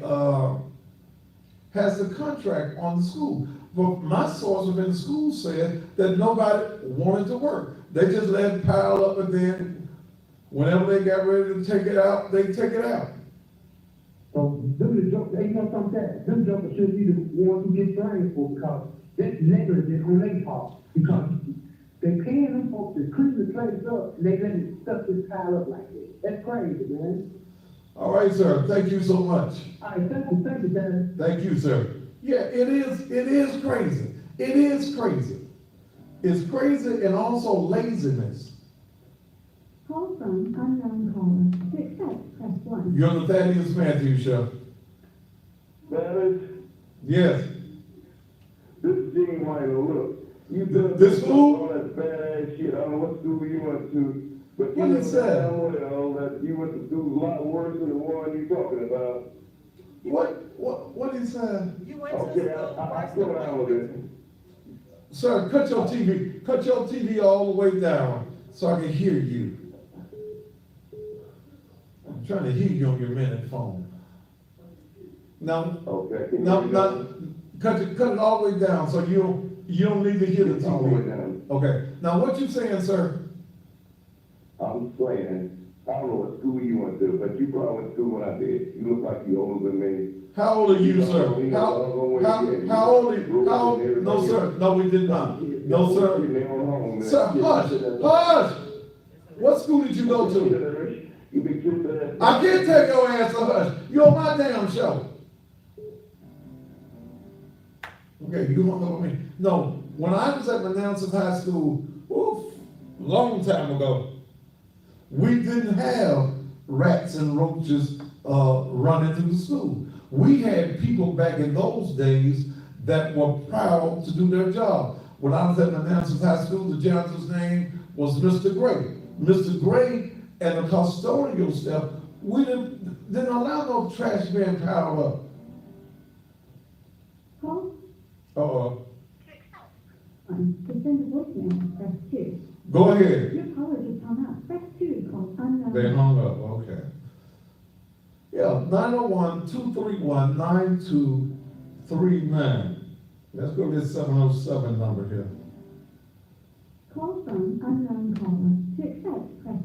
contract on the school. But my source within the school said that nobody wanted to work. They just let it pile up, and then whenever they got ready to take it out, they take it out. So, them jokers should be the ones who get blamed for, because that's negligent on their part. Because they paying them folks to clean the place up, and they let it stuff this pile up like this. That's crazy, man. All right, sir, thank you so much. All right, thank you, Dad. Thank you, sir. Yeah, it is crazy. It is crazy. It's crazy and also laziness. Call from unknown caller to accept. Press 1. You're on the Thaddeus Matthews Show. Dennis, Yes. this is Gene Minor, look. You done This school? all that badass shit. I don't know what school you went to, but you What know he said? damn well that you went to do a lot worse than the one you talking about. What he said? You went to Okay, school I first. slow down with it. Sir, cut your TV all the way down so I can hear you. I'm trying to hear you on your minute phone. Now, Okay. cut it all the way down so you don't need to hear the All the way TV. down. Okay, now what you saying, sir? I'm saying, I don't know what school you went to, but you probably went to school when I did. You look like you older than me. How old are you, sir? How old are you? No, sir, no, we did not. No, sir. Sir, hush. What school did you go to? I can't tell your ass to hush. You're on my damn show. Okay, you hung up on me. No, when I was at Manassas High School, long time ago, we didn't have rats and roaches running through the school. We had people back in those days that were proud to do their job. When I was at Manassas High School, the janitor's name was Mr. Gray. Mr. Gray and the custodial staff, we didn't allow no trash being piled up. Call Uh-oh. 1. To send a voicemail, press 2. Go ahead. Your caller just hung up. Press 2 to call unknown. They hung up, okay. Yeah, 901-231-9239. Let's go to this 707 number here. Call from unknown caller to accept. Press.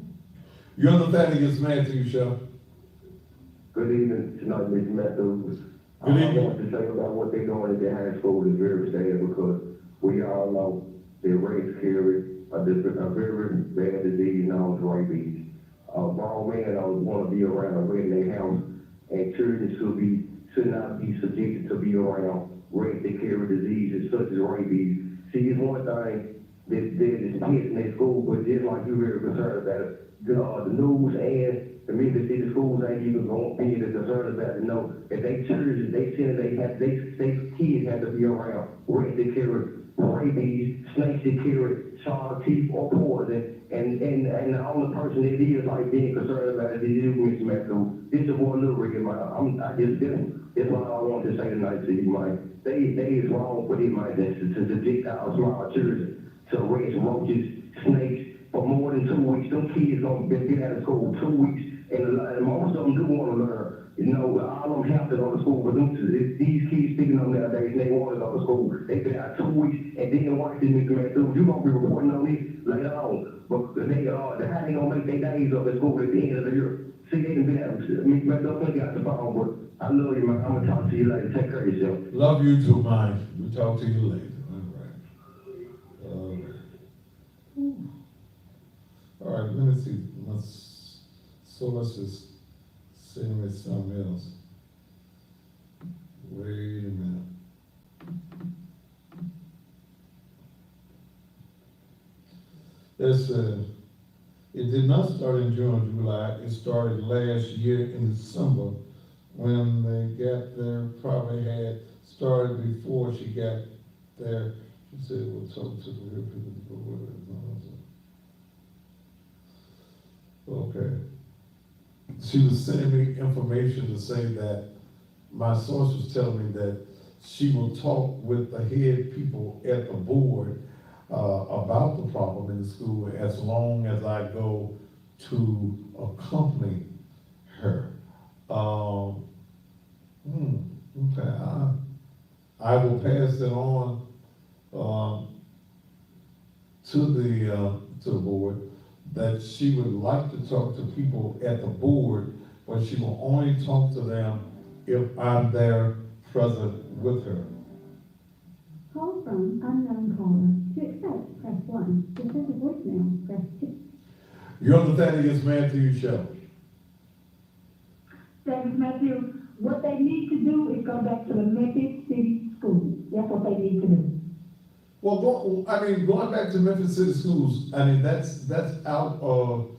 You're on the Thaddeus Matthews Show. Good evening, tonight, Mr. Matthews. Good evening. I want to say about what they're doing at the high school is very sad, because we all know that race carry a very bad disease known as rabies. Grown men want to be around a rat in their house, and children should not be subjected to be around rats that carry diseases such as rabies. See, it's one thing that is kids in their school, but just like you're very concerned about it, the news and the Memphis City schools ain't even going to be concerned about it. No, if they children, they kids have to be around rats that carry rabies, snakes that carry sharp teeth or poison, and the only person that is like being concerned about it is you, Mr. Matthews. This is one little rig in my, that's what I want to say tonight to you, Mike. They is wrong for them, Mike, to subject our small children to rats, roaches, snakes, for more than 2 weeks, them kids gonna be out of school 2 weeks, and most of them do wanna learn. You know, all of them have to go to school, but these kids picking up nowadays, they wanna go to school. They been out 2 weeks, and then watch this, Mr. Matthews, you gonna be reporting on this later on. But how they gonna make their days up at school at the end of the year? See, they can be out, Mr. Matthews, got the phone, but I love you, man. I'm gonna talk to you later. Take care of yourself. Love you too, man. We'll talk to you later. All right. All right, let me see. Let's just send me something else. Wait a minute. It did not start in June or July. It started last year in December when they got there. Probably had started before she got there. She said, we'll talk to the real people to go with it. Okay. She was sending me information to say that my source was telling me that she will talk with the head people at the board about the problem in the school as long as I go to accompany her. Okay, I will pass it on to the board that she would like to talk to people at the board, but she will only talk to them if I'm there present with her. Call from unknown caller. To accept, press 1. To send a voicemail, press 2. You're on the Thaddeus Matthews Show. Thanks, Matthew. What they need to do is go back to the Memphis City Schools. That's what they need to do. Well, going back to Memphis City Schools, I mean, that's out of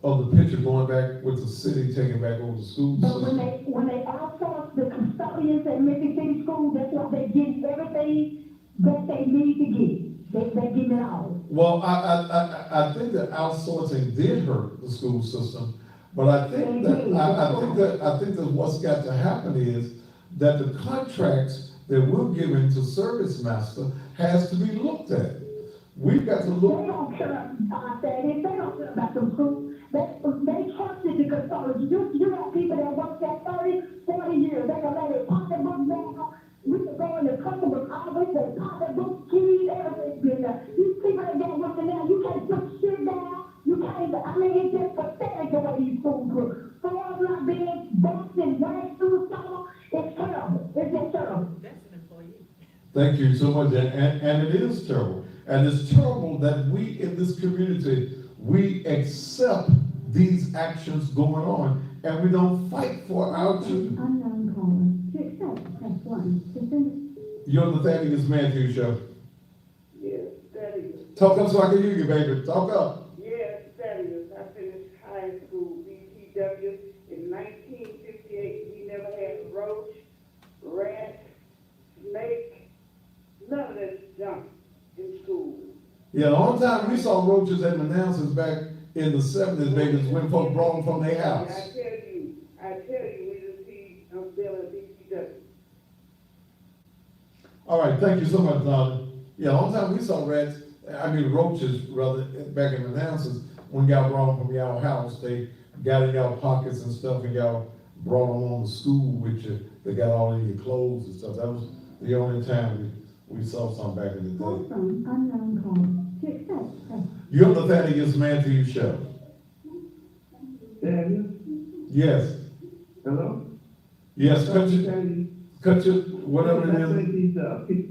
the picture, going back with the city taking back over the schools. But when they outsource the custodians at Memphis City Schools, that's what they get everything that they need to get. They get it all. Well, I think that outsourcing did hurt the school system, but I think that what's got to happen is that the contracts that we're giving to Service Master has to be looked at. We've got to look. They don't care about that. They don't care about the schools. They trusted the custodians. You know people that work there 30, 40 years. They can let their pocketbook down. We can go in the customer's office, their pocketbook, keys, everything's been there. These people that get working now, you can't put shit down. You can't, it's just pathetic the way these schools work. Floors not being bumped and waxed through the summer. It's terrible. It's just terrible. That's an employee. Thank you so much, and it is terrible. And it's terrible that we in this community, we accept these actions going on, and we don't fight for our children. Unknown caller. To accept, press 1. To send You're on the Thaddeus Matthews Show. Yes, Thaddeus. Talk up so I can hear you, baby. Talk up. Yes, Thaddeus. I finished high school, BTW, in 1958. We never had a roach, rat, snake, none of that junk in school. Yeah, the only time we saw roaches at Manassas back in the 70s, baby, is when folks brought them from their house. I tell you, we just see them still at BTW. All right, thank you so much, Donna. Yeah, the only time we saw roaches, rather, back in Manassas, when y'all brought them from y'all house, they got in y'all pockets and stuff, and y'all brought them on to school with you. They got all in your clothes and stuff. That was the only time we saw something back in the call day. from unknown caller. To accept, press You're on the Thaddeus Matthews Show. Daniel? Yes. Hello? Yes, cut your, whatever it is. These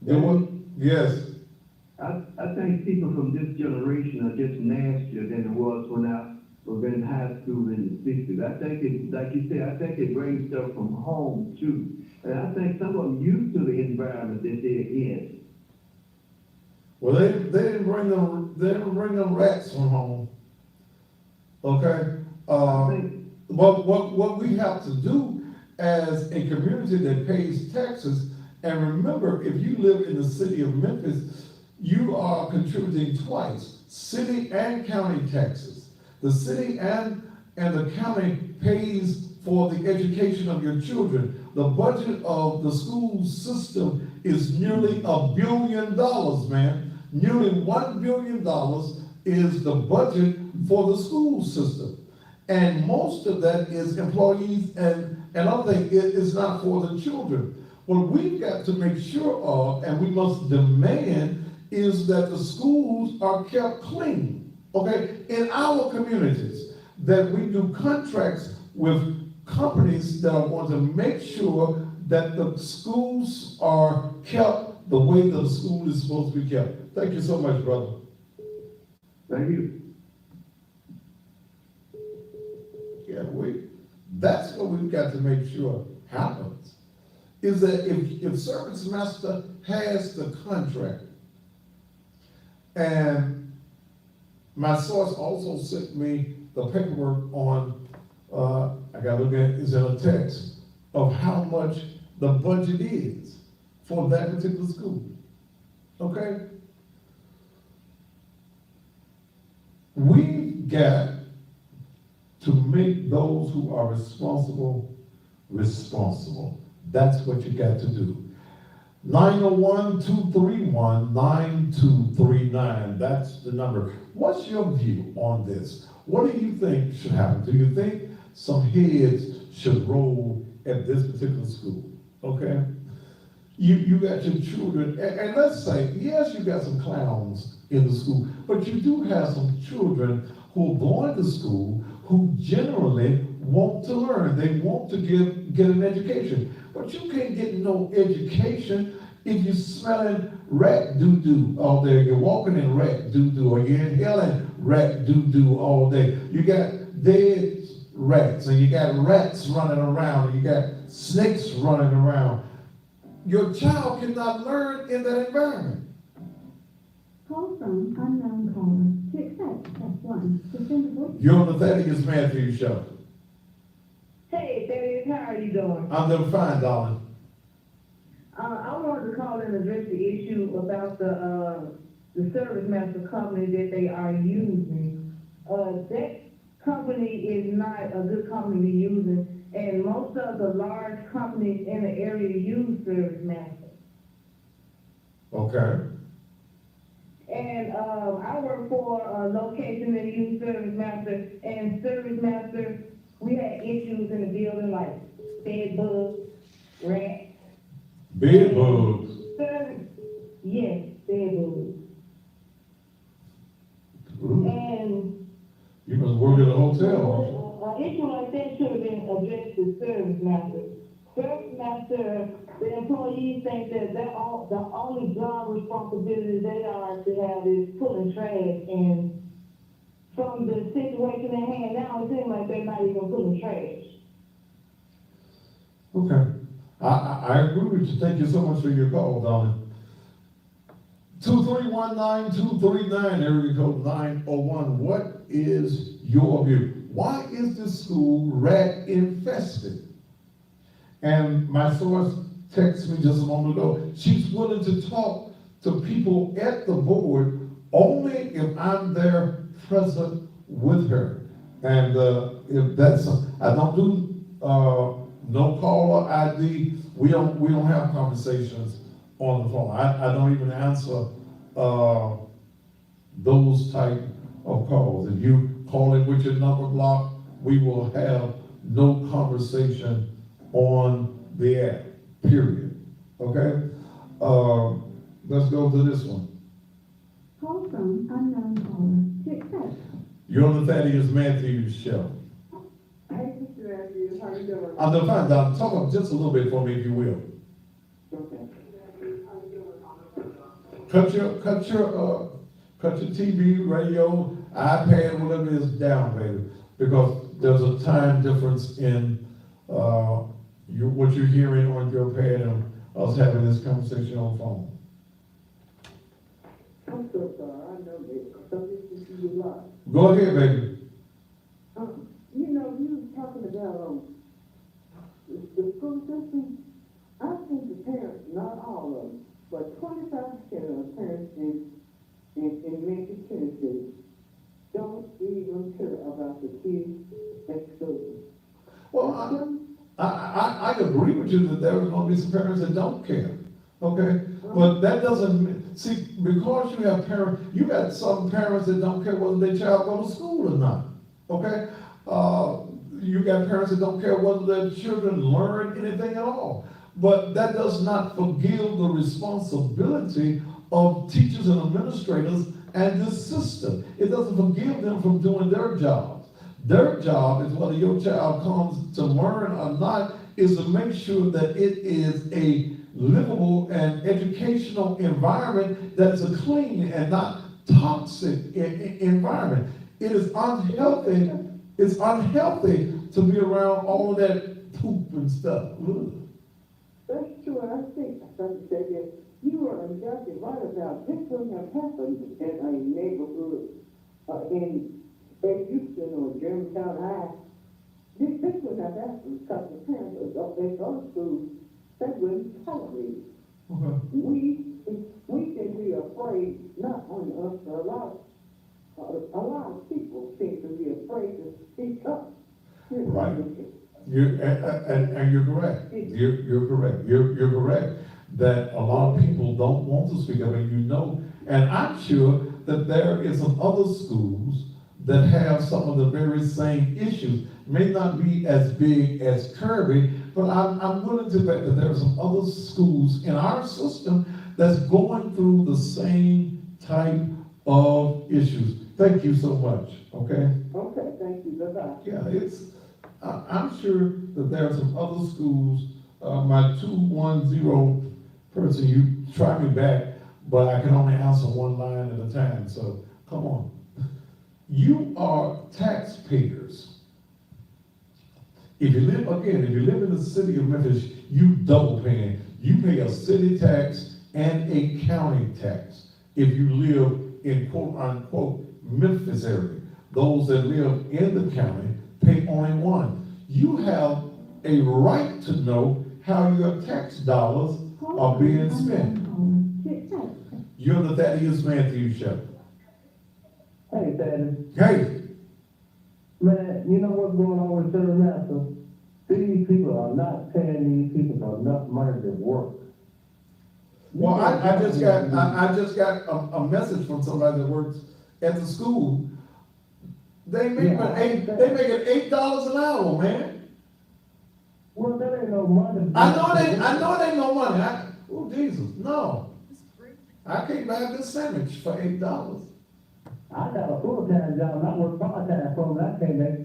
Do what? Yes. I think people from this generation are just nastier than it was when I was in high school in the 60s. I think it, like you said, I think it brings stuff from home too. And I think some of them used to the environment that they're in. Well, they didn't bring them rats from home. Okay? But what we have to do as a community that pays taxes, and remember, if you live in the city of Memphis, you are contributing twice, city and county taxes. The city and the county pays for the education of your children. The budget of the school system is nearly $1 billion, man. Nearly $1 billion is the budget for the school system. And most of that is employees and other things. It is not for the children. What we've got to make sure of, and we must demand, is that the schools are kept clean, okay? In our communities, that we do contracts with companies that are going to make sure that the schools are kept the way the school is supposed to be kept. Thank you so much, brother. Thank you. Yeah, that's what we've got to make sure happens, is that if Service Master has the contract, and my source also sent me the paperwork on, I gotta look at, is in a text, of how much the budget is for that particular school, okay? We've got to make those who are responsible, responsible. That's what you got to do. 901-231-9239, that's the number. What's your view on this? What do you think should happen? Do you think some heads should roll at this particular school? Okay? You got your children, and let's say, yes, you got some clowns in the school, but you do have some children who are going to school who generally want to learn. They want to get an education. But you can't get no education if you're smelling rat doo-doo all day. You're walking in rat doo-doo, or you're inhaling rat doo-doo all day. You got dead rats, and you got rats running around, and you got snakes running around. Your child cannot learn in that environment. Call from unknown caller. To accept, press 1. To send a voice. You're on the Thaddeus Matthews Show. Hey, Thaddeus, how are you doing? I'm doing fine, darling. I wanted to call and address the issue about the Service Master company that they are using. That company is not a good company to be using, and most of the large companies in the area use Service Master. Okay. And I work for a location that use Service Master, and Service Master, we had issues in the building like bed bugs, rats. Bed bugs. Yes, bed bugs. Ooh. And You must work at a hotel. an issue like that should have been addressed to Service Master. Service Master, the employees think that the only job responsibility they are to have is pulling trash, and from the situation at hand now, it seems like they're not even pulling trash. Okay. I agree with you. Thank you so much for your call, darling. 231-9239, area code 901. What is your view? Why is this school rat infested? And my source texted me just a moment ago. She's willing to talk to people at the board only if I'm there present with her. And if that's, I don't do no caller ID. We don't have conversations on the phone. I don't even answer those type of calls. If you call in with your number block, we will have no conversation on the app, period. Okay? Let's go to this one. Call from unknown caller. To accept. You're on the Thaddeus Matthews Show. Hey, Mr. Matthews, how you doing? I'm doing fine, Doc. Talk up just a little bit for me, if you will. Okay. Cut your TV, radio, iPad, whatever it is down, baby, because there's a time difference in what you're hearing on your pad and us having this conversation on phone. I'm so sorry, I know that, because I'm listening to you live. Go ahead, baby. You know, you were talking about the school system. I think the parents, not all of them, but 25% of the parents in Memphis, Tennessee, don't even care about the kids at school. Well, I agree with you that there are going to be some parents that don't care, okay? But that doesn't, see, because you have parents, you got some parents that don't care whether their child go to school or not, okay? You got parents that don't care whether their children learn anything at all. But that does not forgive the responsibility of teachers and administrators and this system. It doesn't forgive them from doing their jobs. Their job is, whether your child comes to learn or not, is to make sure that it is a livable and educational environment that is a clean and not toxic environment. It is unhealthy. It's unhealthy to be around all of that poop and stuff. Ugh. That's true, and I think, that you are exactly right about this wouldn't have happened in a neighborhood, in Houston or Germantown High. This wouldn't have happened because the parents of those schools, they wouldn't tolerate it. Okay. We can be afraid, not only us, but a lot of people seem to be afraid to speak up. Right. And you're correct. You're correct. You're correct that a lot of people don't want to speak up, and you know, and I'm sure that there is some other schools that have some of the very same issues. May not be as big as Kirby, but I'm willing to bet that there are some other schools in our system that's going through the same type of issues. Thank you so much, okay? Okay, thank you, bye-bye. Yeah, I'm sure that there are some other schools, my 210 person, you try me back, but I can only answer one line at a time, so come on. You are taxpayers. If you live in the city of Memphis, you double paying. You pay a city tax and a county tax. If you live in quote unquote Memphis area, those that live in the county pay only one. You have a right to know how your tax dollars are being spent. You're the Thaddeus Matthew Show. Hey, Daddy. Hey, Man, you know what's going on with Southern Master? These people are not paying these people enough money to work. well, I just got a message from somebody that works at the school. They make it $8 an hour, man. Well, that ain't no money. I know it ain't no money. Oh Jesus, no. I can't buy this sandwich for $8. I got a full-time job, and I work part-time for them, I can't make.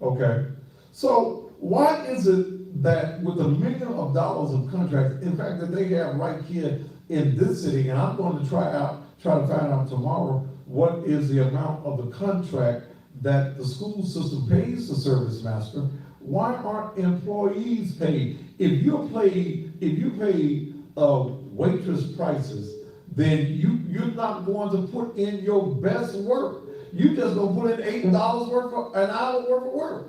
Okay, so why is it that with $1 million of contracts, in fact, that they have right here in this city, and I'm going to try to find out tomorrow, what is the amount of the contract that the school system pays the service master? Why aren't employees paid? If you pay waitress prices, then you're not going to put in your best work. You just gonna put in $8 worth of an hour worth of work.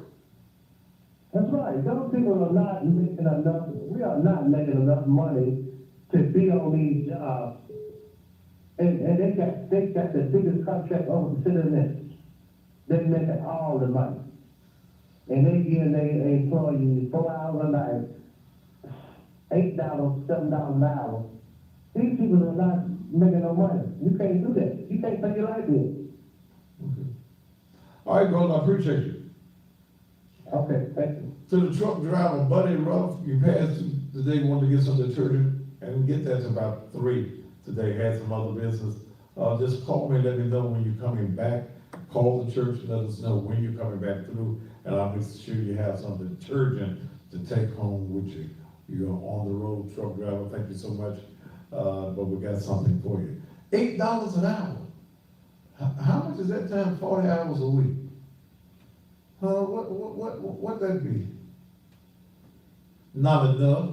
That's right, those people are not making enough, we are not making enough money to be on these jobs. And they got the biggest contract over the city of Memphis. They're making all the money. And they give their employees 4 hours a night, $8, $7 an hour. These people are not making no money. You can't do that. You can't take it like this. Okay. All right, brother, I appreciate you. Okay, thank you. To the truck driver, Buddy Ruff, you passed today, wanted to get some detergent, and we get that to about 3 today, had some other business. Just call me, let me know when you're coming back. Call the church, let us know when you're coming back through, and I'll make sure you have some detergent to take home with you. You're on the road, truck driver, thank you so much, but we got something for you. $8 an hour. How much is that time? 40 hours a week. What that be? Not enough.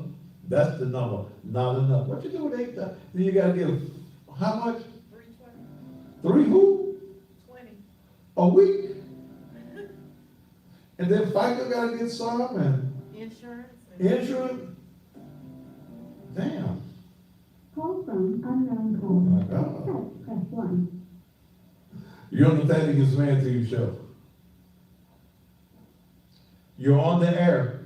That's the number. Not enough. What you do with $8? Then you gotta give how much? $3.20. 3 who? 20. A week. And then FICA gotta get some and Insurance. insurance. Damn. Call from unknown Oh my caller. God. To accept, press 1. You're on the Thaddeus Matthews Show. You're on the air.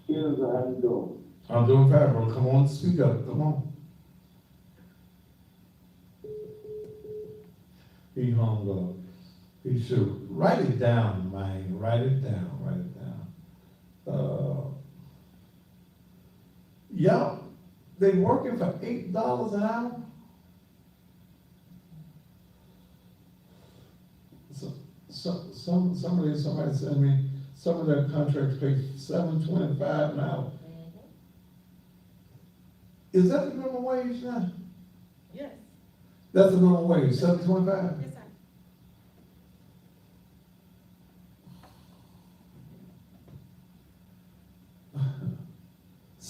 Here's how you doing. I'm doing fine, bro. Come on, speak up. Come on. He hung up. He should write it down, man. Write it down. Yeah, they working for $8 an hour. Somebody sent me, some of their contracts pay $7.25 an hour. Is that the minimum wage now? Yes, That's the minimum wage, $7.25? yes, sir.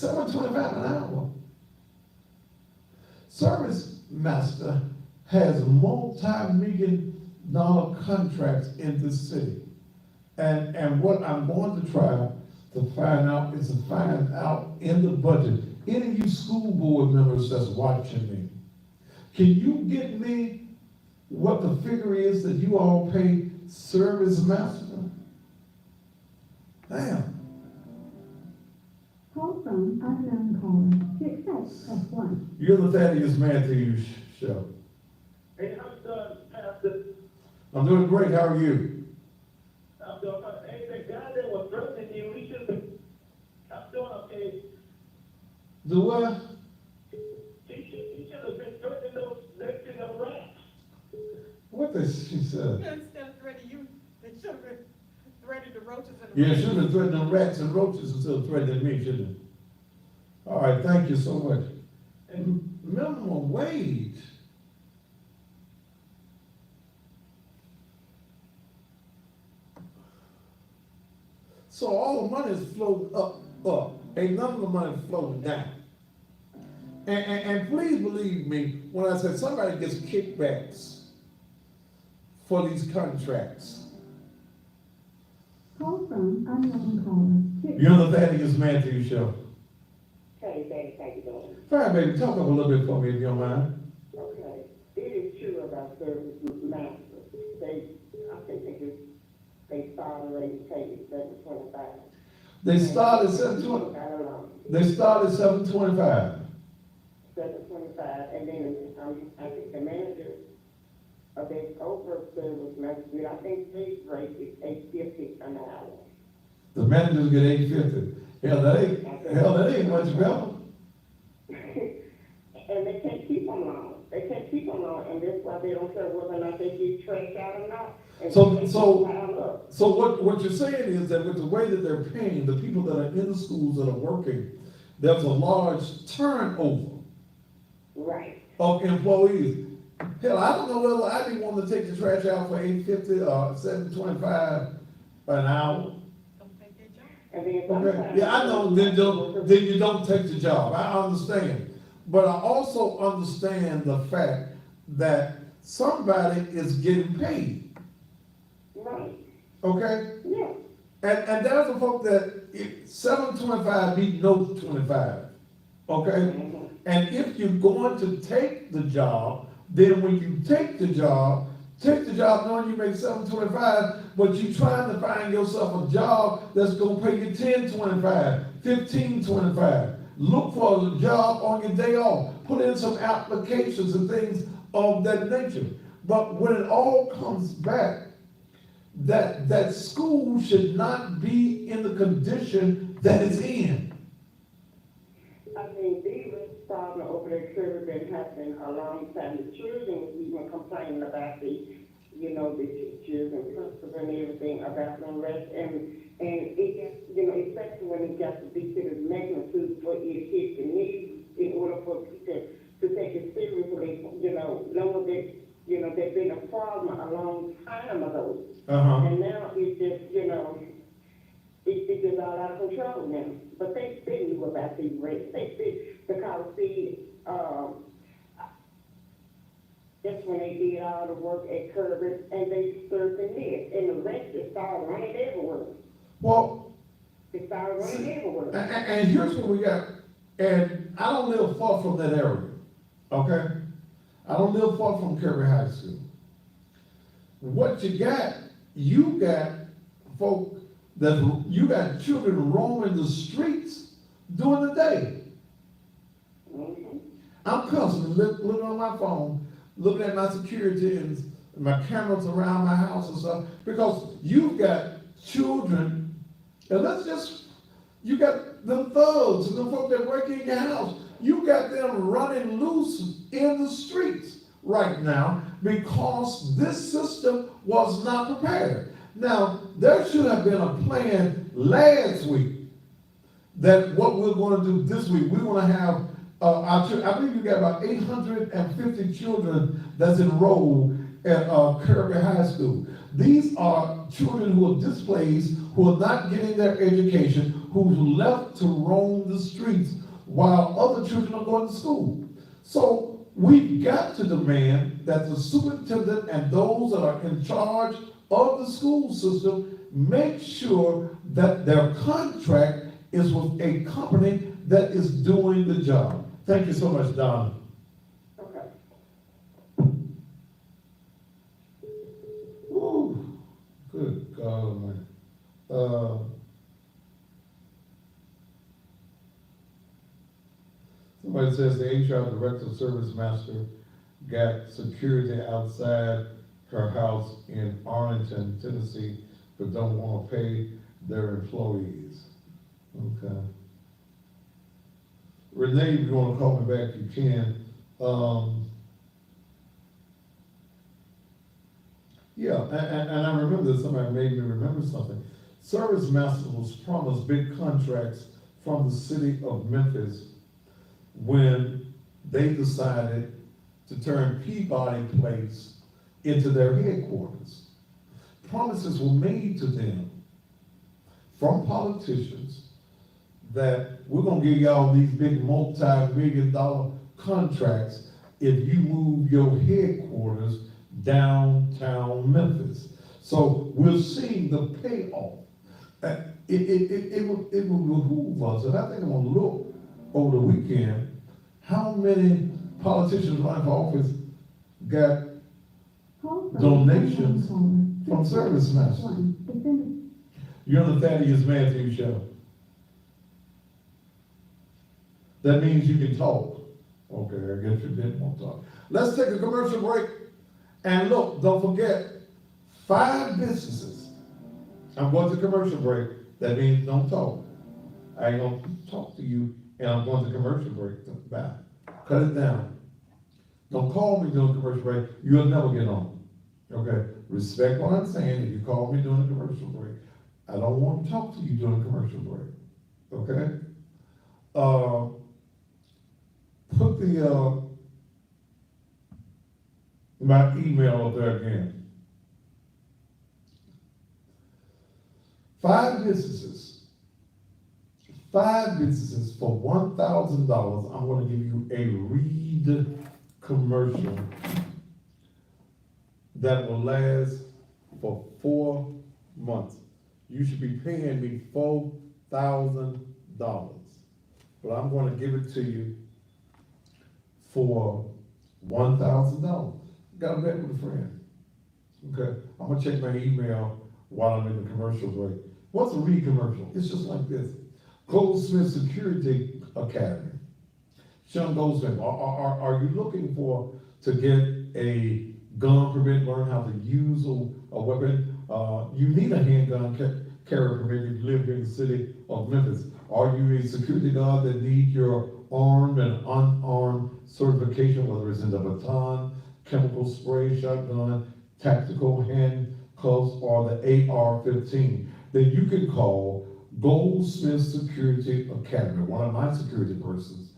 $7.25 an hour. Service Master has multi-million-dollar contracts in this city. And what I'm going to try to find out is to find out in the budget, any of you school board members that's watching me, can you get me what the figure is that you all pay Service Master? Damn. Call from unknown caller. To accept, press 1. You're the Thaddeus Matthews Show. Hey, I'm done, Pastor. I'm doing great. How are you? I'm doing fine. Hey, the guy that was threatening you, he should have, I'm doing okay. Do what? He should have been threatening those rats. What did she say? Instead of threatening you, they should have threatened the roaches and the. Yeah, should have threatened rats and roaches instead of threatening me, shouldn't it? All right, thank you so much. And minimum wage. So all the money is floating up. Ain't none of the money floating down. And please believe me when I say somebody gets kickbacks for these contracts. Call from unknown caller. To You're the Thaddeus Matthews Show. Hey, baby, how you doing? Fine, baby, talk up a little bit for me if you don't mind. Okay, it is true about Service Master. I think they started already taking $7.25. They started $7.25. I don't know. They started $7.25. $7.25, and then, I think the manager of the over Service Master, I think his rate is $8.50 an hour. The managers get $8.50. Hell, that ain't much better. And they can't keep them long. They can't keep them long, and that's why they don't care whether or not they get trash out or not. And they pile up. So what you're saying is that with the way that they're paying, the people that are in the schools that are working, there's a large turnover Right. of employees. Hell, I don't know whether I'd be wanting to take the trash out for $8.50 or $7.25 an hour. Don't take their job. And then Okay, sometimes. yeah, I know, then you don't take the job, I understand. But I also understand the fact that somebody is getting paid, Right, okay? yeah. And there's a folk that $7.25 beat no 25, okay? Mhm. And if you're going to take the job, then when you take the job knowing you make $7.25, but you trying to find yourself a job that's gonna pay you $10.25, $15.25. Look for a job on your day off. Put in some applications and things of that nature. But when it all comes back, that school should not be in the condition that it's in. I mean, these problem over there could have been happening a long time. The children was even complaining about the teachers and principals and everything about them rest. And it gets, especially when it got to be to the magnitude for it hit the knees in order for people to take it seriously, knowing that, there's been a problem a long time ago. Uh-huh. And now it's just, it's just all out of control now. But they knew about these rates. Because that's when they did all the work at Kirby and they served in this. And the rest just started running everywhere. Well, They started running everywhere. and here's what we got, and I don't live far from that area, okay? I don't live far from Kirby High School. What you got folk you got children roaming the streets during the day. Mm-hmm. I'm constantly looking on my phone, looking at my security and my cameras around my house and stuff, because you've got children, and you got them thugs and them folks that break in your house. You got them running loose in the streets right now because this system was not prepared. Now, there should have been a plan last week that what we're going to do this week. We want to have I believe you got about 850 children that's enrolled at Kirby High School. These are children who are displaced, who are not getting their education, who's left to roam the streets while other children are going to school. So we've got to demand that the superintendent and those that are in charge of the school system make sure that their contract is with a company that is doing the job. Thank you so much, Don. Okay. Ooh, good God, man. Somebody says the HR director, service master, got security outside her house in Arlington, Tennessee, but don't want to pay their employees. Okay. Renee, if you want to call me back, you can. Yeah, and I remember that somebody made me remember something. Service Master was promised big contracts from the city of Memphis when they decided to turn Peabody Place into their headquarters. Promises were made to them from politicians that we're gonna give y'all these big multi-million-dollar contracts if you move your headquarters downtown Memphis. So we're seeing the payoff. It will behoove us, and I think I'm gonna look over the weekend, how many politicians running for office got donations from Service Masters. You're on the Thaddeus Matthews show. That means you can talk. Okay, I guess you didn't want to talk. Let's take a commercial break. And look, don't forget, 5 businesses. I'm going to commercial break. That means don't talk. I ain't gonna talk to you, and I'm going to commercial break. Bye. Cut it down. Don't call me during commercial break. You'll never get on. Okay? Respect what I'm saying. If you call me during a commercial break, I don't want to talk to you during a commercial break. Okay? Put the my email up there again. 5 businesses for $1,000. I'm going to give you a read commercial that will last for 4 months. You should be paying me $4,000, but I'm going to give it to you for $1,000. Got a bet with a friend. Okay, I'm gonna check my email while I'm in the commercial break. What's a read commercial? It's just like this. Goldsmith Security Academy. Sean Goldsmith, are you looking to get a gun permit, learn how to use a weapon? You need a handgun carry permit if you live in the city of Memphis. Are you a security guard that needs your armed and unarmed certification, whether it's in the baton, chemical spray, shotgun, tactical handcuffs, or the AR-15? Then you can call Goldsmith Security Academy. One of my security persons,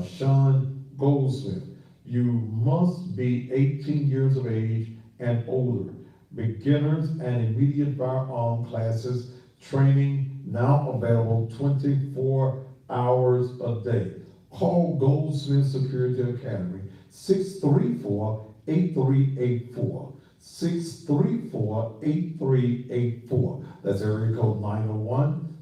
Sean Goldsmith. You must be 18 years of age and older. Beginners and immediate firearm classes, training now available 24 hours a day. Call Goldsmith Security Academy, 634-8384. 634-8384. That's area code 901